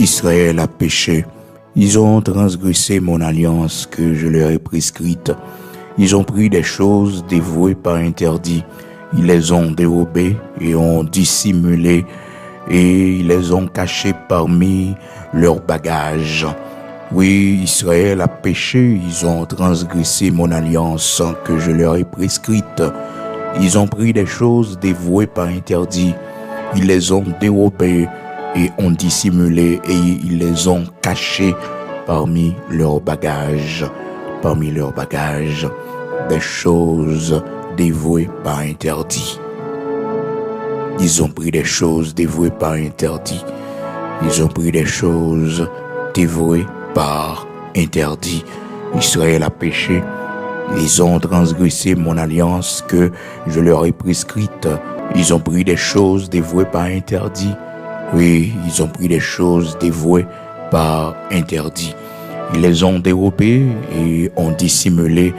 Israël a péché. Ils ont transgressé mon alliance que je leur ai prescrite. Ils ont pris des choses dévouées par interdit. Ils les ont dérobées et ont dissimulé et ils les ont cachées parmi leurs bagages. Oui, Israël a péché, ils ont transgressé mon alliance que je leur ai prescrite. Ils ont pris des choses dévouées par interdit. Ils les ont dérobées et ont dissimulé et ils les ont cachées parmi leurs bagages. Parmi leurs bagages, des choses dévouées par interdit. Ils ont pris des choses dévouées par interdit. Ils ont pris des choses dévouées par interdit. Israël a péché. Ils ont transgressé mon alliance que je leur ai prescrite. Ils ont pris des choses dévouées par interdit. Oui, ils ont pris des choses dévouées par interdit. Ils les ont dérobées et ont dissimulé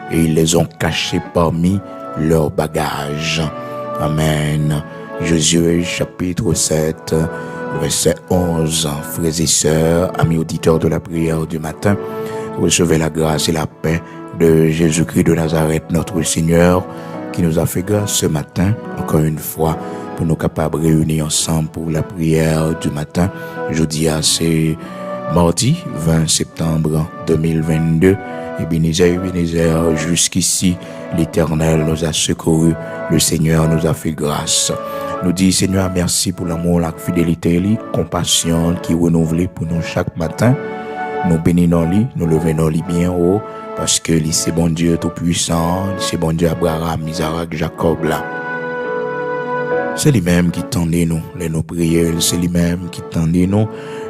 et ils les ont cachées parmi leurs bagages. Amen. Josué chapitre 7, verset 11. Frères et sœurs, amis auditeurs de la prière du matin, recevez la grâce et la paix de Jésus-Christ de Nazareth, notre Seigneur, qui nous a fait grâce ce matin, encore une fois, pour nous capables de réunir ensemble pour la prière du matin. Jeudi, c'est mardi 20 septembre 2022. Ebenezer, jusqu'ici, l'Éternel nous a secourus, le Seigneur nous a fait grâce. Nous dit Seigneur, merci pour l'amour, la fidélité, la compassion qui est renouvelée pour nous chaque matin. Nous bénissons lui, nous levons lui bien haut, parce que lui c'est bon Dieu tout-puissant, c'est bon Dieu Abraham, Isaac, Jacob là. C'est lui-même qui tendait nous, nos prières, c'est lui-même qui tendait nous,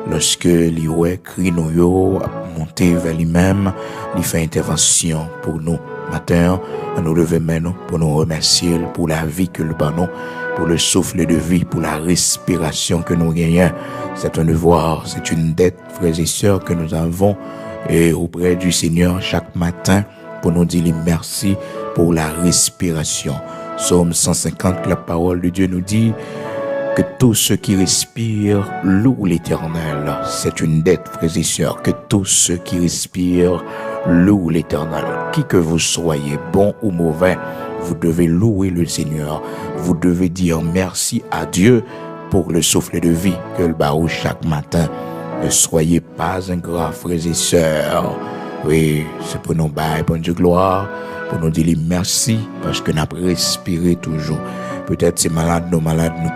lorsque lui crie nous yo, monter vers lui-même, lui fait intervention pour nous. Matin, nous levons maintenant pour nous remercier pour la vie que nous avons, pour le souffle de vie, pour la respiration que nous gagnons. C'est un devoir, c'est une dette, frères et sœurs, que nous avons et auprès du Seigneur chaque matin pour nous dire merci pour la respiration. Psaume 150, la parole de Dieu nous dit que tous ceux qui respirent louent l'Éternel. C'est une dette, frères et sœurs, que tous ceux qui respirent louent l'Éternel. Qui que vous soyez, bon ou mauvais, vous devez louer le Seigneur. Vous devez dire merci à Dieu pour le souffle de vie que le barreau chaque matin. Ne soyez pas ingrats, frères et sœurs. Oui, c'est pour nous bailler, pour Dieu gloire, pour nous dire merci, parce que nous avons respiré toujours. Peut-être c'est malade, nous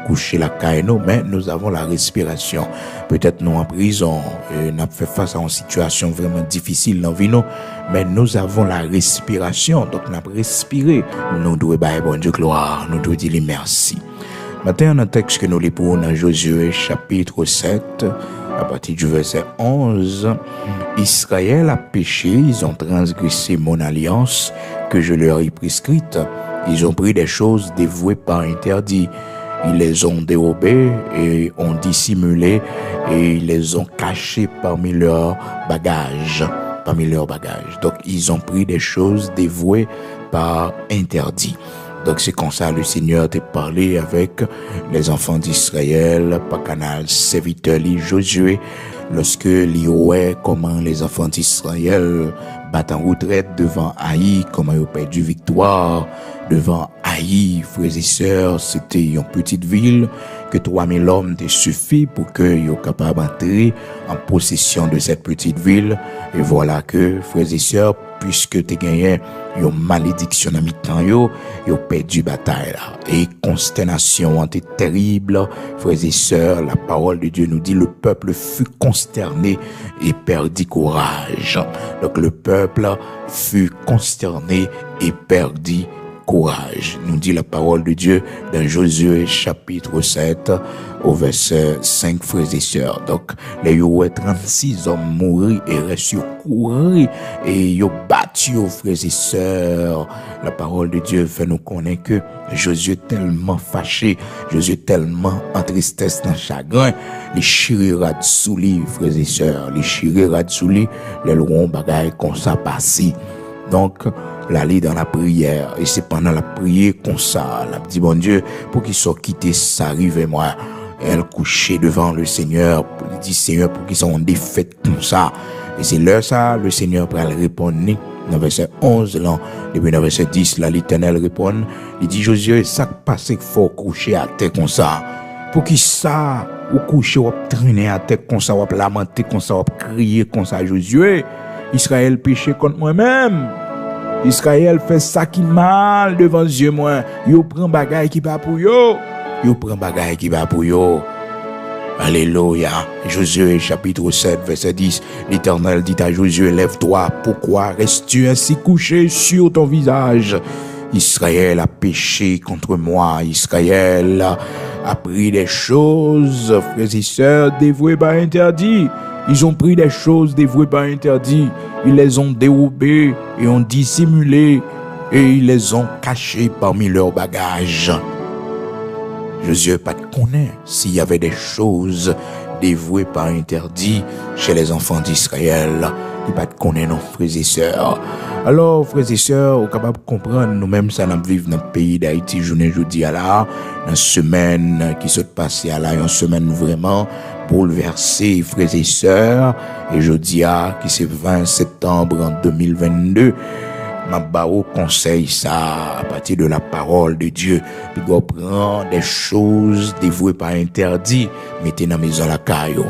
coucher la caille, mais nous avons la respiration. Peut-être nous en prison, nous avons fait face à une situation vraiment difficile dans la vie, mais nous avons la respiration, donc nous avons respiré. Nous devons bailler, bon Dieu gloire, nous devons dire merci. Maintenant, un texte que nous lisons dans Josué chapitre 7, à partir du verset 11, Israël a péché, ils ont transgressé mon alliance que je leur ai prescrite. Ils ont pris des choses dévouées par interdit. Ils les ont dérobées et ont dissimulé et ils les ont cachées parmi leurs bagages. Donc, ils ont pris des choses dévouées par interdit. Donc, c'est comme ça le Seigneur t'a parlé avec les enfants d'Israël, par canal serviteur Josué, lorsque l'Ioué, comment les enfants d'Israël battent en retraite devant Haï, comment ils ont perdu victoire devant Haï, frères et sœurs, c'était une petite ville que 3000 hommes te suffi pour que ils soient capables d'entrer en possession de cette petite ville. Et voilà que, frères et sœurs, puisque tu gagné une malédiction dans mi-temps, ils ont perdu bataille là. Et consternation était terrible, frères et sœurs, la parole de Dieu nous dit, le peuple fut consterné et perdit courage. Donc le peuple fut consterné et perdit courage, nous dit la parole de Dieu dans Josué chapitre 7 au verset 5, frères et sœurs. Donc, les 36 hommes mourir et restent courir et ils battu, frères et sœurs. La parole de Dieu fait nous connaître que Josué tellement fâché, Josué tellement en tristesse, dans chagrin, les chirira de souli, frères et sœurs, les chirira de souli, les louons bagaille comme ça passé. Donc, l'aller dans la prière, et c'est pendant la prière comme ça, la dit bon Dieu, pour qu'il soit quitté, ça arrive moi. elle couchait devant le Seigneur. Il dit, Seigneur, pour qu'ils soient en défaite comme ça. Et c'est là ça, le Seigneur pour répondre. Dans verset 11, là, depuis dans verset 10, là, l'Éternel répond. Il dit, Josué, ça passe qu'il faut coucher à terre comme ça. Pour qui ça, ou coucher, ou traîner à terre comme ça, ou lamenter comme ça, ou crier comme ça, Josué. Israël péché contre moi-même. Israël fait ça qui mal devant Dieu moi. Yo prend bagaille qui va pour yo. Yo prend bagaille qui va pour yo. Alléluia. Josué chapitre 7 verset 10. L'Éternel dit à Josué, lève-toi. Pourquoi restes-tu ainsi couché sur ton visage? Israël a péché contre moi. Israël a pris des choses, frères et sœurs, dévouées par interdit. Ils ont pris des choses dévouées par interdit. Ils les ont dérobées et ont dissimulées et ils les ont cachées parmi leurs bagages. Josué pas de connaître s'il y avait des choses dévouées par interdit chez les enfants d'Israël. Il pas de connaître nos frères et sœurs. Alors, frères et sœurs, on est capable de comprendre nous-mêmes ça nous vivons dans le pays d'Haïti journée jeudi à la, une semaine qui se passe à la, une semaine vraiment bouleversée, frères et sœurs. Et jeudi à, qui c'est 20 septembre en 2022, ma bao conseille ça à partir de la parole de Dieu. Puis on prend des choses dévouées par interdit, mettez dans la maison la caillou.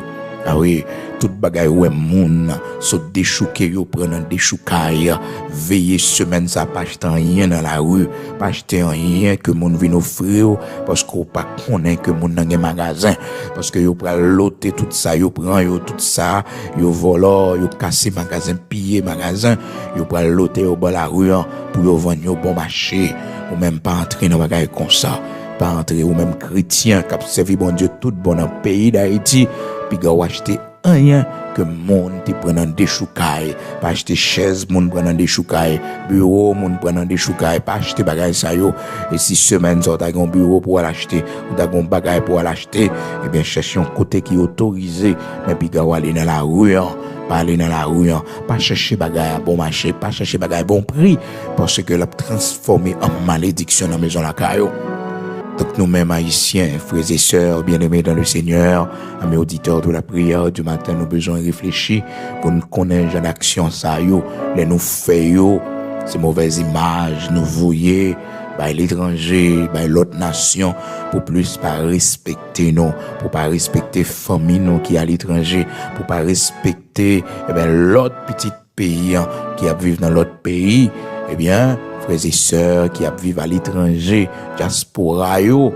Ah oui, tout bagay ou moun, so déchouké yo prenant déchoukaille, veillez semaine ça pas acheter rien dans la rue, pas acheter rien que moun vinn offrir parce qu'on pas connaît que moun dans un magasin parce que yo pral loter tout ça, yo prend yo tout ça, yo voler, yo casser magasin, piller magasin, yo pral loter au bas la rue pour yo vendre yo bon marché ou même pas entrer dans bagay comme ça. Pas entrer ou même chrétien qui a servi bon Dieu tout bon dans le pays d'Haïti puis gars acheter rien que monde te prenant des choucailles pas acheter chaise monde prenant des choucailles bureau monde prenant des choucailles pas acheter bagay ça yo et si semaine ça t'as un bureau pour l'acheter ou t'as un bagay pour l'acheter et bien chercher un côté qui autorisé mais puis gars aller dans la rue pas aller dans la rue pas chercher bagay à bon marché pas chercher bagay à bon prix parce que l'a transformé en malédiction dans maison la caillou. Donc nous-mêmes haïtiens, frères et sœurs, bien-aimés dans le Seigneur, amis auditeurs de la prière du matin, nous besoin réfléchir pour nous connaître genre d'action ça yo, les nous fait yo, ces mauvaises images nous voyez by l'étranger, by l'autre nation pour plus pas respecter nous, pour pas respecter famille nous qui à l'étranger, pour pas respecter l'autre petit pays qui a vivre dans l'autre pays, frères et sœurs qui vivent à l'étranger, diaspora yo,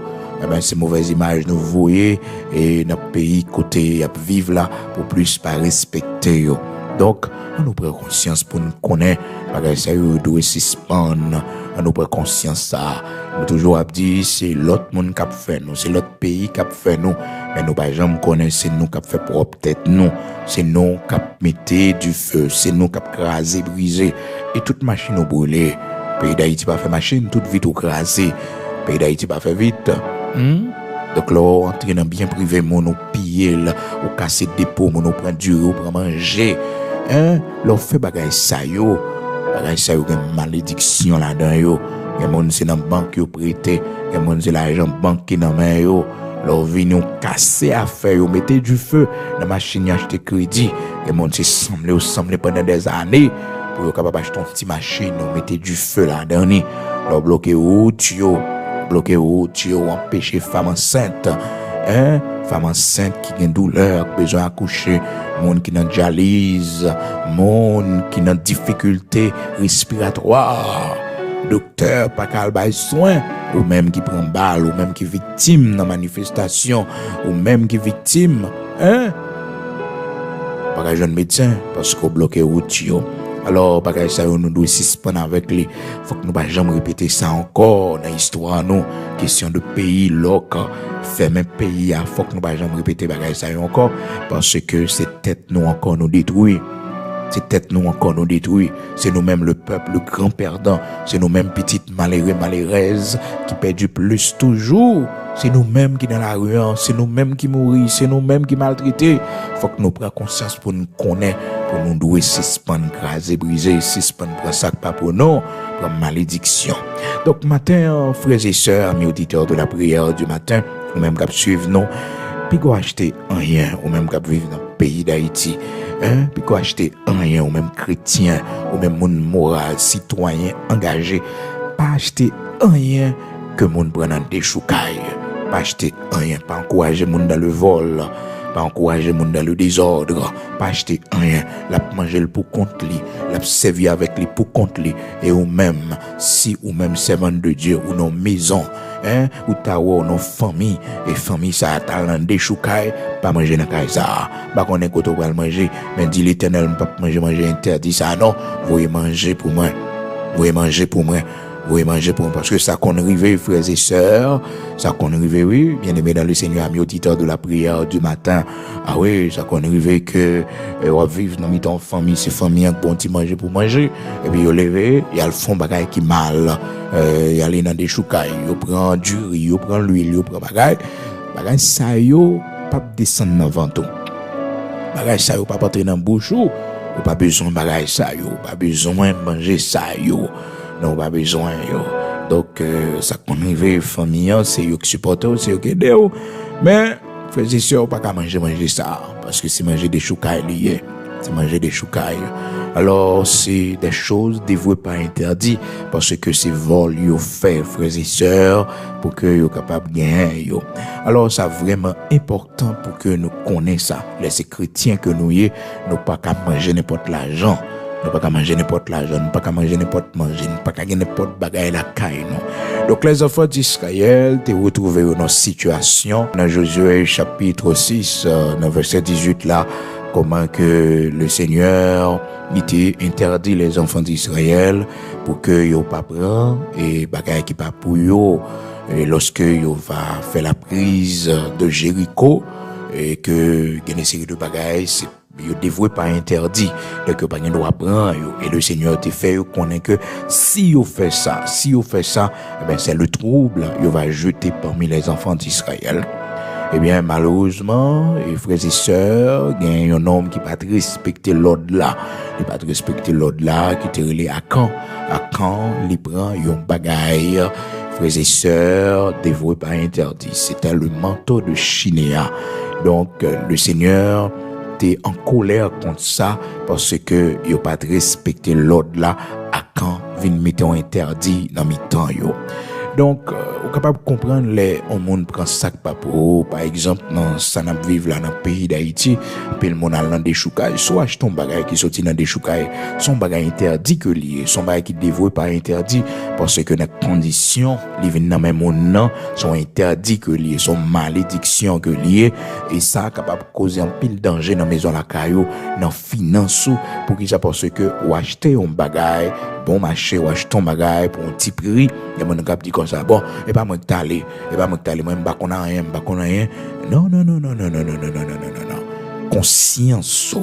ces mauvaises images nous voyez et notre pays côté vivre là pour plus pas respecter yo. Donc, on nous prend conscience pour nous connaître, bagay ça yo doit suspendre, on nous prend conscience ça. Nous toujours dit c'est l'autre monde qui a fait nous, c'est l'autre pays qui a fait nous, mais nous pas jamais connaître c'est nous qui a fait propre tête nous, c'est nous qui a mettez du feu, c'est nous qui a crasé, brisé et toute machine au brûlé. Pays d'Haïti pas fait machine, toute vite ou crasé. Pays d'Haïti pas fait vite. Donc là, on entre dans bien privé, on nous piller, on casser dépôt, on nous prend du riz, on prend manger. Là, on fait bagay sa yo. Bagay sa yo, une malédiction là-dedans yo. Il y a monde c'est dans banque yo prêté, il y a monde c'est l'argent banque qui dans main yo. Là, on vient nous casser affaire yo, mettez du feu dans machine acheter crédit. Il y a monde c'est semblé pendant des années. Pour yo capable acheter une petite machine, on mettez du feu là-dedans. Là, bloquer route yo, empêcher femme enceinte, femme enceinte qui a une douleur, besoin d'accoucher, monde qui a une dialyse, monde qui a une difficulté respiratoire, docteur pas qu'à bailler soin, ou même qui prend balle, ou même qui victime dans manifestation, ou même qui victime, pas jeune médecin parce qu'on bloque route yo. Alors, bagay ça, nous devons suspendre avec lui. Faut que nous ne jamais répéter ça encore dans l'histoire, nous. Question de pays, local, fermer pays, faut que nous ne jamais répéter bagay ça encore. Parce que c'est tête nous encore nous détruit. C'est tête nous encore nous détruit. C'est nous-mêmes le peuple, le grand perdant. C'est nous-mêmes petites malheureux, malheureuses qui perdent plus toujours. C'est nous-mêmes qui dans la rue, c'est nous-mêmes qui mourir, c'est nous-mêmes qui maltraités. Faut que nous prenions conscience pour nous connaître, pour nous douer suspendre, craser, briser, suspendre, prendre ça pas pour nous, pour malédiction. Donc matin, frères et sœurs, amis auditeurs de la prière du matin, ou même qui suivent nous, puis qu'on acheter rien ou même qui vivent dans le pays d'Haïti, puis qu'on acheter rien ou même chrétien ou même monde moral, citoyen engagé, pas acheter rien que monde prenne dans des choucailles, pas acheter rien, pas encourager monde dans le vol, pas encourager monde dans le désordre, pas acheter rien, la manger pour compte li, la servir avec lui pour compte li, et ou même si ou même servant de Dieu ou nos maisons, ou ta ou nos familles, et famille ça a dans des choucailles, pas manger dans caille ça, pas qu'on est côté pour manger, mais dit l'Éternel pas manger interdit ça non, vous manger pour moi, vous manger pour moi. Oui, manger pour parce que ça qu'on arrive, frères et sœurs, ça qu'on arrive, oui, bien aimé dans le Seigneur, amis auditeurs de la prière du matin. Ah oui, ça qu'on arrive que, on vivre dans mi-temps famille, c'est famille, un bon petit manger pour manger, et puis, on levé, il y a le fond bagaille qui mal, il y a les dans des choucailles, il prend du riz, il prend l'huile, il prend bagaille ça yo, pas descendre dans ventre. Bagaille ça yo, pas entrer dans bouche ou pas besoin bagaille ça yo, pas besoin manger ça yo. Non, pas besoin, yo. Donc, ça qu'on arrive, famille, c'est eux qui supportent, c'est eux qui aident. Mais, frères et sœurs, pas qu'à manger ça. Parce que c'est manger des choucailles liés. C'est manger des choucailles. Alors, c'est des choses dévouées pas interdites. Parce que c'est vol, yo fait, frères et sœurs, pour que yo capable de gagner, yo. Alors, c'est vraiment important pour que nous connaissions ça. Les chrétiens que nous y, nous pas qu'à manger n'importe l'argent. Nous pas qu'à manger n'importe l'argent, nous pas qu'à manger n'importe manger, nous pas qu'à gagner n'importe bagaille la caille, non. Donc, les enfants d'Israël, te retrouvés dans une situation, dans Josué chapitre 6, dans verset 18 là, comment que le Seigneur, il était interdit les enfants d'Israël pour que yo pas prend et bagaille qui pas pour yo, et lorsque yo va faire la prise de Jéricho, et que il y a une série de bagailles, yo dévoué pas interdit donc pas gen droit prendre et le Seigneur te fait connaît que si yo fait ça eh ben c'est le trouble yo va jeter parmi les enfants d'Israël. Eh bien malheureusement et frères et sœurs il y a un homme qui pas respecter l'ordre là, qui te relé à quand il prend un bagaille frères et sœurs dévoué pas interdit, c'était le manteau de Chinéa. Donc le Seigneur en colère contre ça parce que yo pas respecté l'ordre là à quand vinn mettre interdit dans mi-temps yo. Donc on capable comprendre les on monde prend sac pas pour par exemple dans ça n'a vivre là dans le pays d'Haïti puis le monde a dans des choucailles soit acheter un bagage qui sorti dans des choucailles son bagage interdit que lié son bagage qui dévoué pas interdit parce que les conditions li vinn dans même monde sont interdits que lié son malédiction que lié et ça capable causer un pile danger dans maison la caillou dans finance pour qui ça parce que ou acheter un bagage bon marché ou acheter un bagage pour un petit prix il y a mon cap dit comme ça bon et pas moi t'aller moi pas qu'on a rien non conscience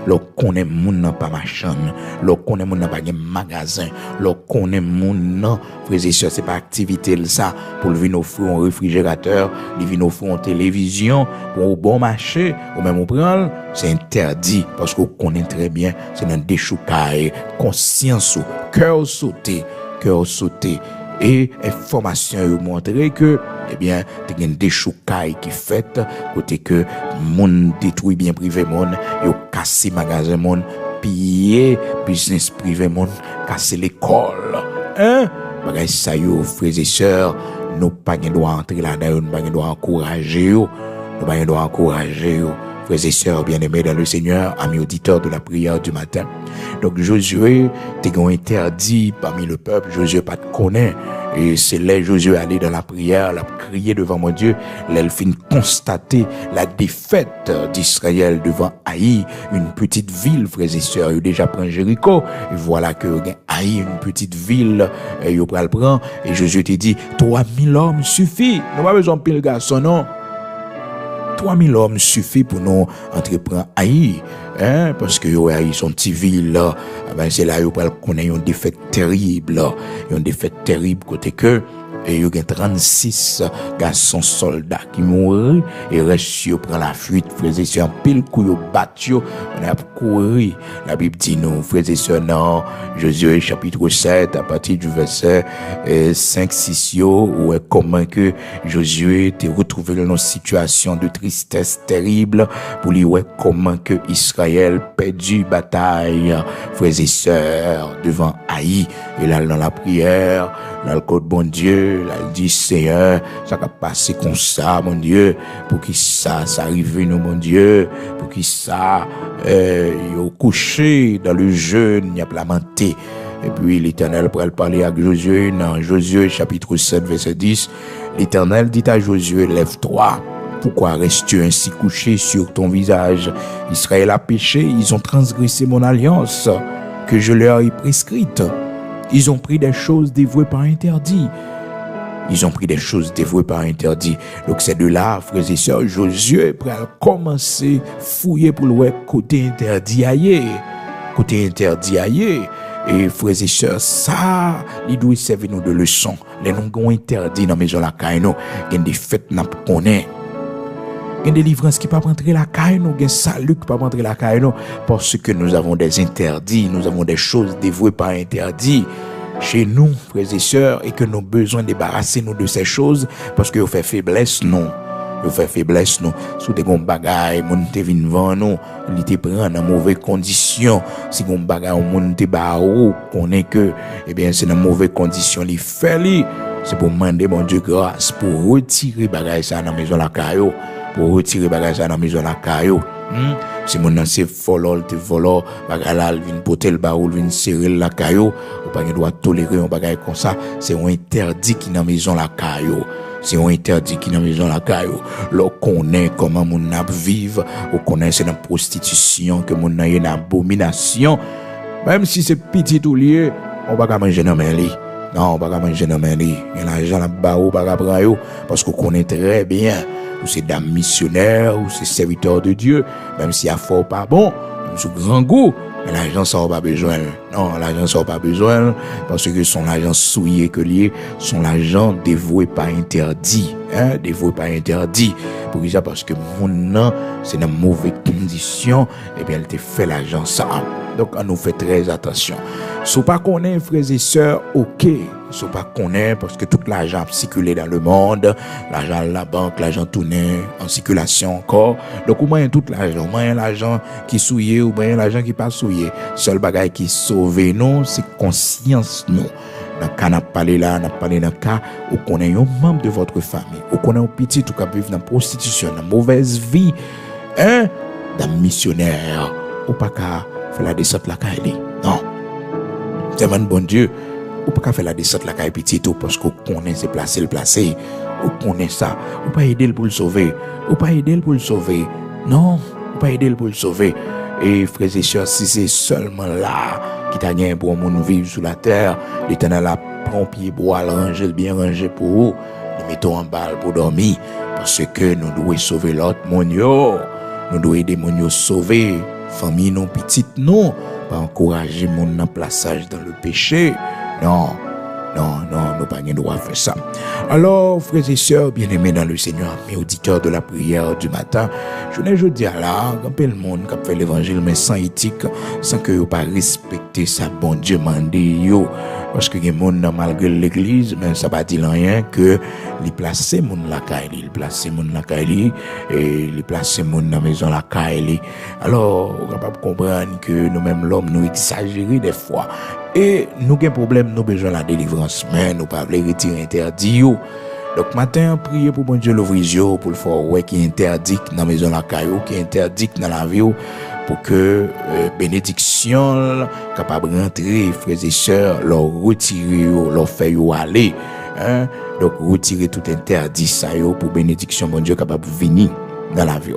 lo connaît moun nan pas machin lo connaît moun nan pas gen magasin lo connaît moun nan frères et sœurs c'est pas activité ça pour venir offrir un réfrigérateur venir offrir une télévision pour un bon marché ou même on prend c'est interdit parce qu'on connaît très bien c'est dans des choucailles conscience cœur sauté et information yo montrer que eh bien il y a des choucailles qui fait côté que monde détruit bien privé monde yo casser magasin monde piller business privé monde casser l'école bagay ça yo frères et sœurs nous pas droit entrer là-dedans nous pas droit encourager frères et sœurs bien-aimés dans le Seigneur, amis auditeurs de la prière du matin. Donc Josué t'es interdit parmi le peuple, Josué pas te connaît. Et c'est là Josué allé dans la prière, l'a crié devant mon Dieu, l'elfine constater la défaite d'Israël devant Haï, une petite ville, frères et sœurs, il déjà prend Jéricho, et voilà que Haï, une petite ville, il pral prend, et Josué te dit, 3000 hommes suffit, nous pas besoin de pile garçon, non. 3000 hommes suffit pour nous entreprendre Haï, parce que Haï sont petite ville, ben c'est là où on connaît une défaite terrible côté que Et il y a 36 garçons soldats qui mourent et restent prend la fuite. Frères et sœurs, en pile coup yo battu, on a couru. La Bible dit nous, frères et sœurs, dans Josué chapitre 7, à partir du verset 5, 6, où est comment que Josué était retrouvé dans une situation de tristesse terrible pour lui, ouais, comment que Israël perdu bataille, frères et sœurs, devant Haï. Et là, dans la prière, là, le code bon Dieu, là, il dit, Seigneur, ça va passer comme ça, mon Dieu, pour qu'il ça arrive, nous, mon Dieu, pour qu'il ça, au couché dans le jeûne, il y a lamenté. Et puis, l'Éternel pourrait parler avec Josué, dans Josué, chapitre 7, verset 10, l'Éternel dit à Josué, lève-toi. Pourquoi restes-tu ainsi couché sur ton visage? Israël a péché, ils ont transgressé mon alliance que je leur ai prescrite. Ils ont pris des choses dévouées par interdit. Ils ont pris des choses dévouées par interdit. Donc c'est de là, frères et sœurs, Josué pourrait commencer à fouiller pour le côté interdit ailleurs. Côté interdit ailleurs. Et frères et sœurs, ça, il doit servir nous de leçon. Les noms ont interdit dans la maison la caille, nous. Il y a des fêtes n'a pas connaît. Il y a des délivrances qui ne peuvent pas rentrer la caille, nous. Il y a des saluts qui ne peuvent pas rentrer la caille, nous. Parce que nous avons des interdits, nous avons des choses dévouées par interdit chez nous, frères et sœurs, et que nous avons besoin de débarrasser nous de ces choses parce que nous fait faiblesse, non. Nous fait faiblesse, nous. Sous des gros bagailles, moun te vin van nous, il te prend dans mauvaises conditions. Si gros bagailles, moun te barou, connaît que, eh bien, c'est dans mauvaises conditions, il fait li. C'est pour demander, mon Dieu, grâce, pour retirer bagaille ça dans la maison la caillou. Pour retirer bagage ça dans la maison la caillou. Si mon nan c'est volol te volor, bagage là vinn poter le baoul, vinn serrer la caillou, ou pas doit tolérer un bagage comme ça, c'est un interdit qui dans maison la caillou. C'est un interdit qui dans maison la caillou. L'on connaît comment mon n'a vivre, ou connaît c'est dans prostitution que mon n'a une abomination. Même si c'est petit ou lié, on va pas manger dans main li. Non, on va pas manger dans main li. Et l'argent la baou pas prendre yo parce qu'on connaît très bien. Ou c'est dame missionnaire, ou c'est serviteur de Dieu, même s'il y a fort pas bon, même sous grand goût, mais l'argent ça n'a pas besoin. Non, l'argent ça n'a pas besoin, parce que son argent souillé que lié, son argent dévoué par interdit, dévoué par interdit. Pour ça, parce que mon nom, c'est dans mauvaise condition, et bien, elle te fait l'argent ça. Donc, on nous fait très attention. Si pas qu'on est, frères et sœurs, ok. Si pas qu'on est, parce que tout l'argent circulé dans le monde, l'argent de la banque, l'argent tourné en circulation encore. Donc, au moins, tout l'argent, au moins, l'argent qui souillé, ou bien l'argent qui pas souillé. Seul bagage qui sauve nous, c'est conscience nous. Dans le cas, n'a parlé là, n'a parlé dans le cas où on est un membre de votre famille, où on est un petit, ou qu'on vivre dans la prostitution, dans la mauvaise vie, dans le missionnaire, ou pas qu'à faire la descente la caille. Non. C'est un bon Dieu. Ou pas qu'à faire la descente la caille petit tout, parce qu'on connaît c'est placé, le placé. Ou connaît ça. Ou pas aider pour le sauver. Ou pas aider pour le sauver. Non. Ou pas aider pour le sauver. Et frères et sœurs, si c'est seulement là qui t'a gagné pour moun vivre sur la terre, l'Éternel a prend pied bois, ranger bien rangé pour vous, les mettons en balle pour dormir, parce que nous devons sauver l'autre moun yo, nous devons aider moun yo sauver, famille non petite non, pas encourager moun dans plaçage dans le péché, non. Non, nous pas de droit à faire ça. Alors, frères et sœurs, bien-aimés dans le Seigneur, mes auditeurs de la prière du matin, je ne dis à là, quand le monde qui fait l'évangile, mais sans éthique, sans que vous pas respecter ça, bon Dieu mande yo. Parce que les monde malgré l'église, mais ça pas dire rien que les placer monde la caille, les placer monde la caille et les placer monde dans la maison la caille. Alors, on capable comprendre que nous-mêmes l'homme nous exagérons des fois. Et nous avons un problème, nous avons besoin de la délivrance, mais nous ne pouvons pas retirer interdit. Donc, matin, priez pour bon Dieu l'ouvrir pour le faire, ouais, qui est interdit dans la maison la caillou, qui est interdit dans la vie, pour que bénédiction capable de rentrer, frères et sœurs, leur retirer, leur faire aller. Donc, retirer tout interdit, ça, pour bénédiction, bon Dieu capable de venir dans la vie.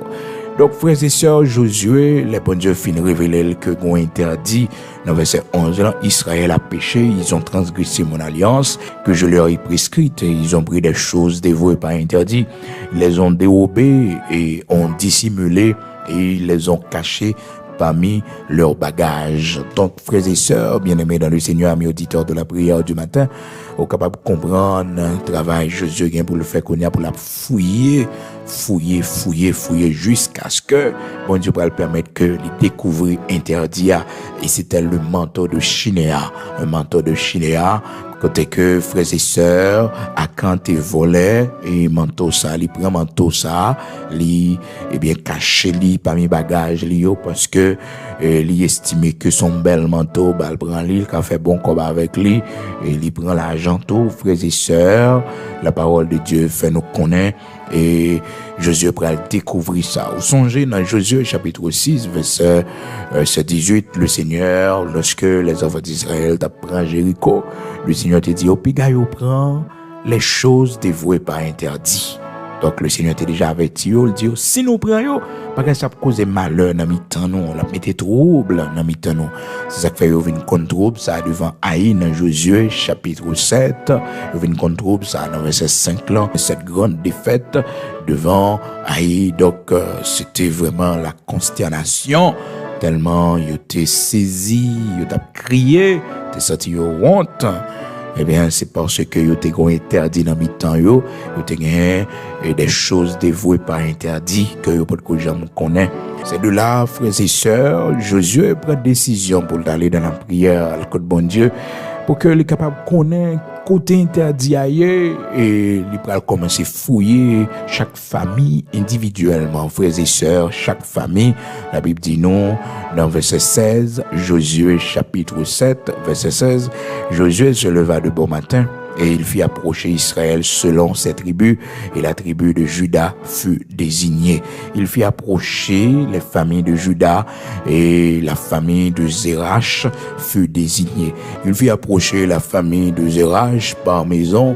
Donc, frères et sœurs, Josué, les bon Dieu fin révélé que gon interdit, dans verset 11, là, Israël a péché, ils ont transgressé mon alliance, que je leur ai prescrite, et ils ont pris des choses dévouées par interdit, ils les ont dérobées et ont dissimulé, et ils les ont cachées parmi leurs bagages. Donc, frères et sœurs, bien-aimés dans le Seigneur, amis auditeurs de la prière du matin, au capable de comprendre le travail Jésus vient pour le faire qu'on a pour la fouiller jusqu'à ce que bon Dieu va le permettre que les découvrir interdit. Et c'était le manteau de Chinéa, un manteau de Chinéa. Côté que frères et sœurs, à quand t'es volé et manteau ça, li prend manteau ça, li eh bien caché li parmi bagages li yo parce que li estimé que son bel manteau bah le prend li qu'a fait bon combat avec lui et li prend l'argent tout frères et sœurs, la parole de Dieu fait nous connaître et Josué pourra découvrir ça. Vous songez dans Josué chapitre 6 verset 18, le Seigneur lorsque les enfants d'Israël t'apprend Jéricho, le Seigneur te dit, au pigaille, prend les choses dévouées par interdit. Donc, le Seigneur t'a déjà averti, il dit, si nous prenons, parce que ça peut causer malheur dans mi-temps, nous, on l'a mis trouble dans mi-temps, nous. C'est ça qui fait, il y a une contre-trouble, ça, devant Haï, dans Josué, chapitre 7, il y a une contre-trouble, ça, dans verset 5, là, cette grande défaite devant Haï. Donc, c'était vraiment la consternation, tellement, il était saisi, il a crié, t'es sorti honte. Eh bien, c'est parce que yo te gon interdit dans mi-temps yo te gagné des choses dévouées par interdit que yo pas de jamais connaît. C'est de là, frères et sœurs, Josué prend décision pour aller dans la prière à côté bon Dieu pour que les capable connaître côté interdit ailleurs et il va commencer fouiller chaque famille individuellement, frères et sœurs, chaque famille. La Bible dit non dans verset 16, Josué chapitre 7 verset 16, Josué se leva de bon matin et il fit approcher Israël selon ses tribus, et la tribu de Juda fut désignée. Il fit approcher les familles de Juda, et la famille de Zérach fut désignée. Il fit approcher la famille de Zérach par maison,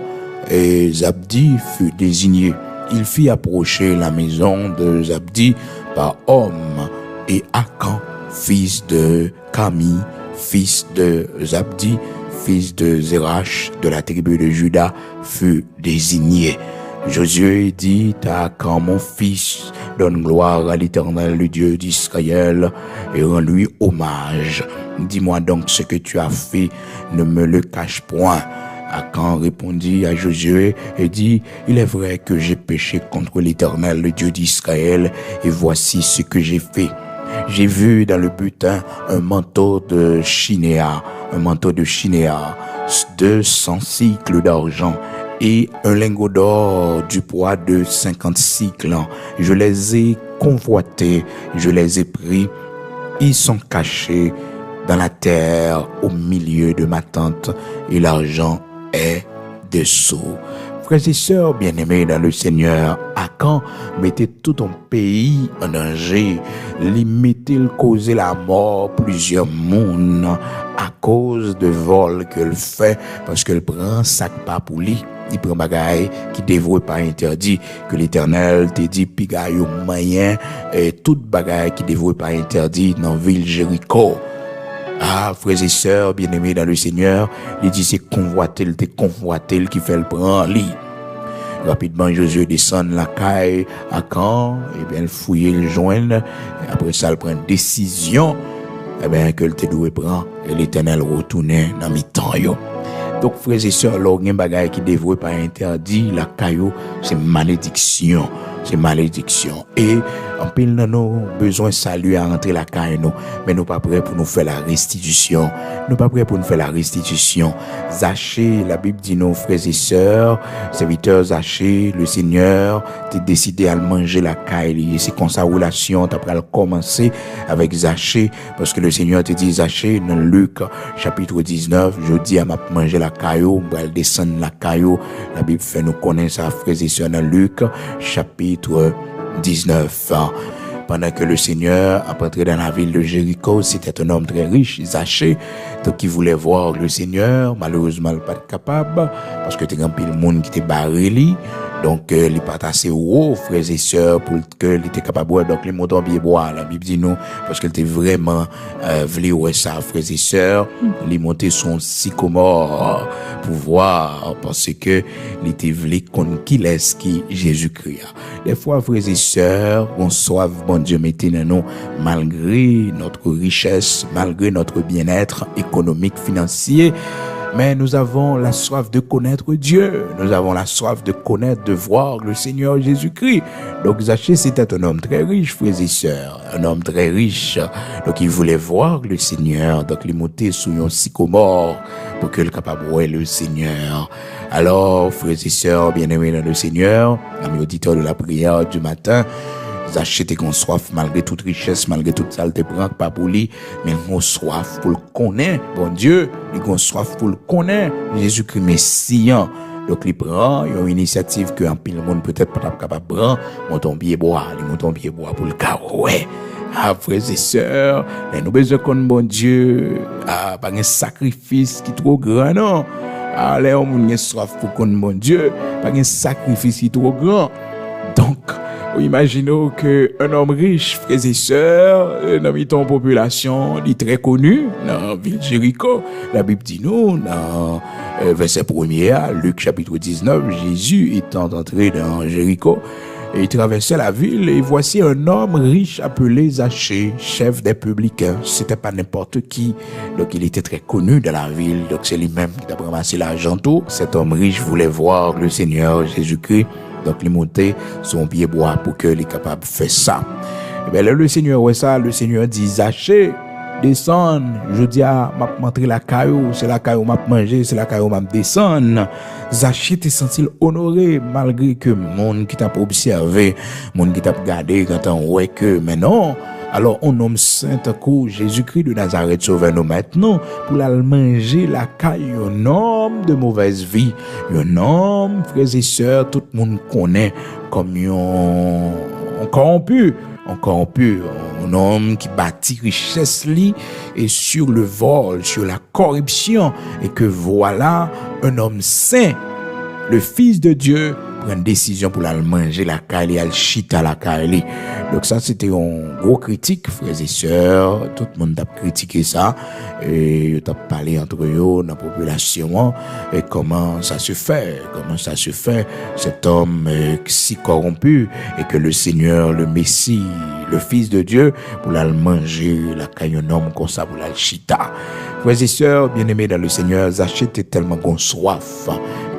et Zabdi fut désigné. Il fit approcher la maison de Zabdi par homme, et Akan, fils de Kami, fils de Zabdi, fils de Zérach de la tribu de Juda, fut désigné. Josué dit à Akan, mon fils, donne gloire à l'Éternel, le Dieu d'Israël, et rends-lui hommage. Dis-moi donc ce que tu as fait, ne me le cache point. Akan répondit à Josué et dit, il est vrai que j'ai péché contre l'Éternel, le Dieu d'Israël, et voici ce que j'ai fait. J'ai vu dans le butin un manteau de Chinéa, 200 cycles d'argent et un lingot d'or du poids de 50 cycles. Je les ai convoités, je les ai pris, ils sont cachés dans la terre au milieu de ma tente et l'argent est dessous. Frères et sœurs bien-aimés dans le Seigneur, Akan mettait tout ton pays en danger, mettait causer la mort plusieurs mondes à cause de vol qu'elle fait, parce qu'elle prend sac pas pour lui. Il prend bagaille qui dévoué pas interdit, que l'Éternel te dit pigaille au moyen, et toute bagaille qui dévoué pas interdit dans ville Jéricho. Ah, frères et sœurs, bien-aimés dans le Seigneur, il dit c'est convoitel qui fait le prendre lit. Rapidement, Josué descend la caille à Akan, et bien, il fouille le joindre, et après ça, il prend une décision, et bien, que le te doit prendre, et l'Éternel retourne dans mi-temps, yo. Donc, frères et sœurs, l'orgue bagaille qui dévoué par interdit, la caillou, c'est malédiction. Et, en pile, nous avons besoin de saluer à rentrer la caille, nous. Mais nous pas prêts pour nous faire la restitution. Zachée, la Bible dit nos frères et sœurs, serviteurs Zachée, le Seigneur, t'es décidé à manger la caille. Et c'est comme ça, relation, t'as prêt à commencer avec Zachée, parce que le Seigneur te dit, Zachée, dans Luc, chapitre 19, je dis à ma manger la caillou, elle descend la caillou. La Bible fait nous connaître ça, frères et sœurs, dans Luc, chapitre 19. Pendant que le Seigneur a entré dans la ville de Jéricho, c'était un homme très riche, Zachée, donc il voulait voir le Seigneur, malheureusement il pas capable, parce que t'es un pile monde qui était barré, Donc, il pas assez haut, frères et sœurs, pour que il était capable de boire. Donc, les montants bien boire, la Bible dit nous, parce qu'elle était vraiment, voulu ouais ça, frères et sœurs, les monter son sycomore, pour voir, parce que, il était voulu qu'on qui laisse qui Jésus-Christ. Des fois, frères et sœurs, on soit, bon Dieu, mettez nous, malgré notre richesse, malgré notre bien-être économique, financier, mais nous avons la soif de connaître Dieu. Nous avons la soif de connaître, de voir le Seigneur Jésus-Christ. Donc Zachée, c'était un homme très riche, frères et sœurs. Un homme très riche. Donc il voulait voir le Seigneur. Donc il montait sous un sycomore pour qu'il soit capable de voir le Seigneur. Alors, frères et sœurs, bien-aimés dans le Seigneur, amis auditeurs de la prière du matin, Zachée était qu'on soif malgré toute richesse, malgré toute saleté, pas pour lui, mais qu'on soif pour le connaître, bon Dieu, et qu'on soif pour le connaître, Jésus-Christ Messian. Donc, il prend une initiative que un pile monde peut-être pas capable de prendre, monton pied bois pour le cas, ouais. Ah, frères et sœurs, nous besoin qu'on bon Dieu, pas un sacrifice qui est trop grand, non. Allez, on a soif pour qu'on bon Dieu, pas un sacrifice qui est trop grand. Donc, imaginons qu'un homme riche, frères et sœurs, dans une population, il est très connu, dans la ville de Jéricho. La Bible dit nous, dans verset 1er, Luc chapitre 19, Jésus étant entré dans Jéricho, et il traversait la ville, et voici un homme riche appelé Zachée, chef des publicains. C'était pas n'importe qui, donc il était très connu dans la ville, donc c'est lui-même qui a ramassé l'argent tout. Cet homme riche voulait voir le Seigneur Jésus-Christ. Donc, il montait son pied bois pour qu'il soit capable de faire ça. Et bien là, le Seigneur, ouais ça, le Seigneur dit, Zachée, descends. Je dis, m'a montré la caillou, c'est la caillou m'a mangé, c'est la caillou m'a descendre. Zachée t'es senti honoré, malgré que monde qui t'a observé, monde qui t'a regardé quand on ouais que, mais non. Alors, un homme saint, Jésus-Christ de Nazareth sauve nous maintenant pour la manger la caille, un homme de mauvaise vie, un homme, frères et sœurs, tout le monde connaît comme un corrompu, un homme qui bâtit richesse li et sur le vol, sur la corruption, et que voilà un homme saint, le Fils de Dieu, prend une décision pour la manger la caille et elle chita la caille. Donc ça, c'était un gros critique, frères et sœurs. Tout le monde a critiqué ça. Et il a parlé entre eux dans la population. Et comment ça se fait? Cet homme si corrompu et que le Seigneur, le Messie, le Fils de Dieu, pour la manger la caille un homme comme ça, pour la chita. Frères et sœurs, bien-aimés dans le Seigneur, Zachée était tellement soif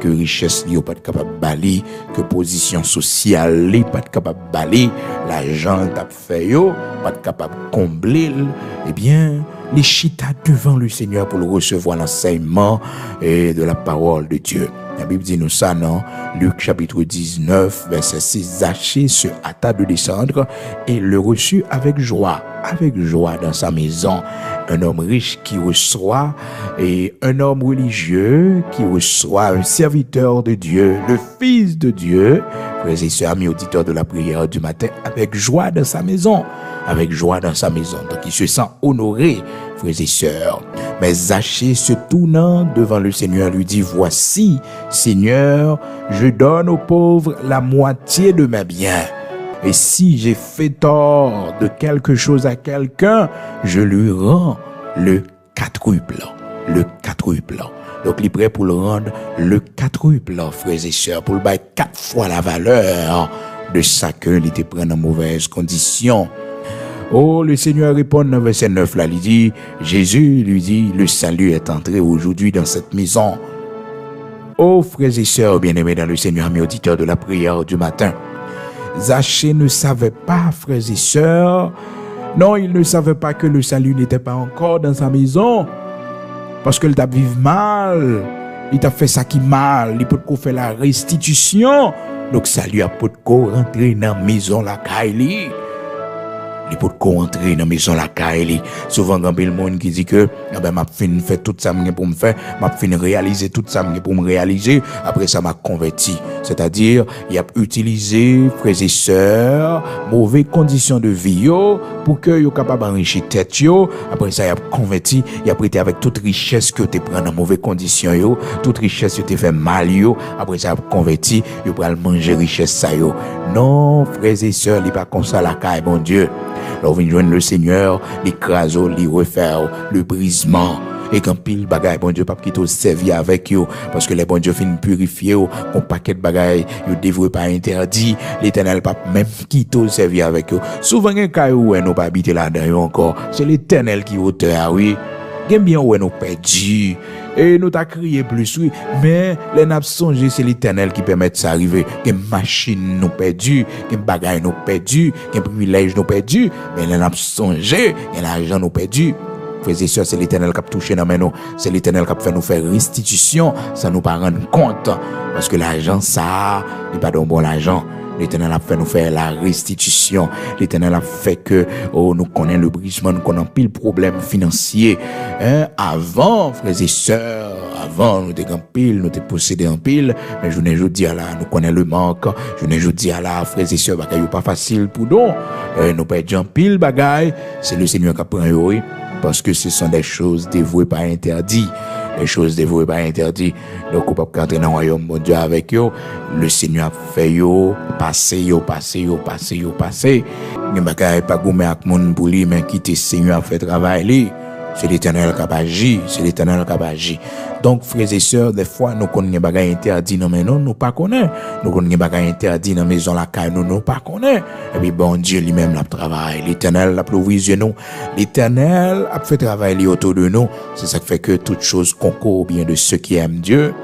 que richesse n'est pas capable de balayer, que position sociale n'est pas capable de balayer, l'argent t'a fait yo, pas capable de combler, eh bien, les chita devant le Seigneur pour le recevoir l'enseignement de la parole de Dieu. La Bible dit nous ça, non? Luc chapitre 19, verset 6, Zachée se hâta de descendre et le reçut avec joie dans sa maison. Un homme riche qui reçoit et un homme religieux qui reçoit un serviteur de Dieu, le Fils de Dieu, frères et sœurs, amis auditeurs de la prière du matin, avec joie dans sa maison. Donc il se sent honoré, frères et sœurs. Mais Zachée se tournant devant le Seigneur lui dit, voici, Seigneur, je donne aux pauvres la moitié de mes biens. Et si j'ai fait tort de quelque chose à quelqu'un, je lui rends le quadruple. Donc, il est prêt pour le rendre le quadruple, frères et sœurs, pour le bailler 4 fois la valeur de ça qu'il était pris en mauvaise condition. Oh, le Seigneur répond dans verset 9 là, il dit, Jésus lui dit, le salut est entré aujourd'hui dans cette maison. Oh, frères et sœurs, bien-aimés dans le Seigneur, amis auditeurs de la prière du matin, Zachée ne savait pas, frères et sœurs, non, il ne savait pas que le salut n'était pas encore dans sa maison, parce qu'il t'a vécu mal, il t'a fait ça qui mal, il peut faire la restitution, donc salut a peut rentrer dans la maison la Kaili. Il peut rentrer dans la maison la Kaili. Souvent, quand il y a monde qui dit que, m'a fait tout ça pour me faire, m'a fait réaliser tout ça pour me réaliser, après ça m'a converti. C'est-à-dire, il a utilisé, frères et sœurs, mauvaises conditions de vie yo, pour que yo capable enrichir tête yo. Après ça, il a converti, il a prêté avec toute richesse que tu prends dans mauvaises conditions yo, toute richesse que tu fait mal yo. Après ça, il a converti, il va manger richesse ça yo. Non, frères et sœurs, il pas comme ça la caille, bon Dieu. Alors, vient joindre le Seigneur, l'écraser, les refaire, le brisement. Et quand pile bagay, bon Dieu, pas qui te servi avec yo, parce que les bon Dieu fin purifier yo, un paquet de bagay, yo dévoué pas interdit, l'Éternel pas même qui te servi avec yo. Souvent, un cas où nous pas habiter là-dedans encore, c'est l'Éternel qui auteur, oui. Gen bien où nous perdu, et nous t'a crié plus, oui, mais les n'a songé, c'est l'Éternel qui permet ça arriver. Gen machine nous perdu, gen bagay nous perdu, gen privilège nous perdu, mais les n'a songé, gen l'argent nous perdu. Frères et sœurs, c'est l'Éternel qui a touché dans nous. C'est l'Éternel qui a fait nous faire restitution. Ça nous pas rendre compte. Parce que l'argent, ça, n'est pas de bon l'argent. L'Éternel a fait nous faire la restitution. L'Éternel a fait que nous connaissons le brisement, nous connaissons pile problème financier. Avant, frères et sœurs, avant, nous étions en pile, nous étions possédés en pile. Mais je ne dis à là, nous connaissons le manque. Je ne dis à là, frères et sœurs, bagaille pas facile pour nous. Nous perdons en pile bagaille. C'est le Seigneur qui a pris oui. Parce que ce sont des choses dévouées par interdit. Les choses dévouées par interdit. Donc, on peut pas entrer dans le royaume, mon Dieu, avec eux. Le Seigneur a fait passer. Mais bagaille pas goumé avec moun pour lui, mais quitter le Seigneur a fait travail. C'est l'Éternel qui a agi, c'est l'Éternel qui a agi. Donc, frères et sœurs, des fois, nous connaissons des bagages interdits dans mais nous pas connaissons. Nous connaissons des bagages interdits dans la maison la caille, nous pas connaissons. Et puis, bon Dieu lui-même l'a travaillé. L'Éternel l'a provisé nous. L'Éternel a fait travailler autour de nous. C'est ça qui fait que toute chose concourt au bien de ceux qui aiment Dieu.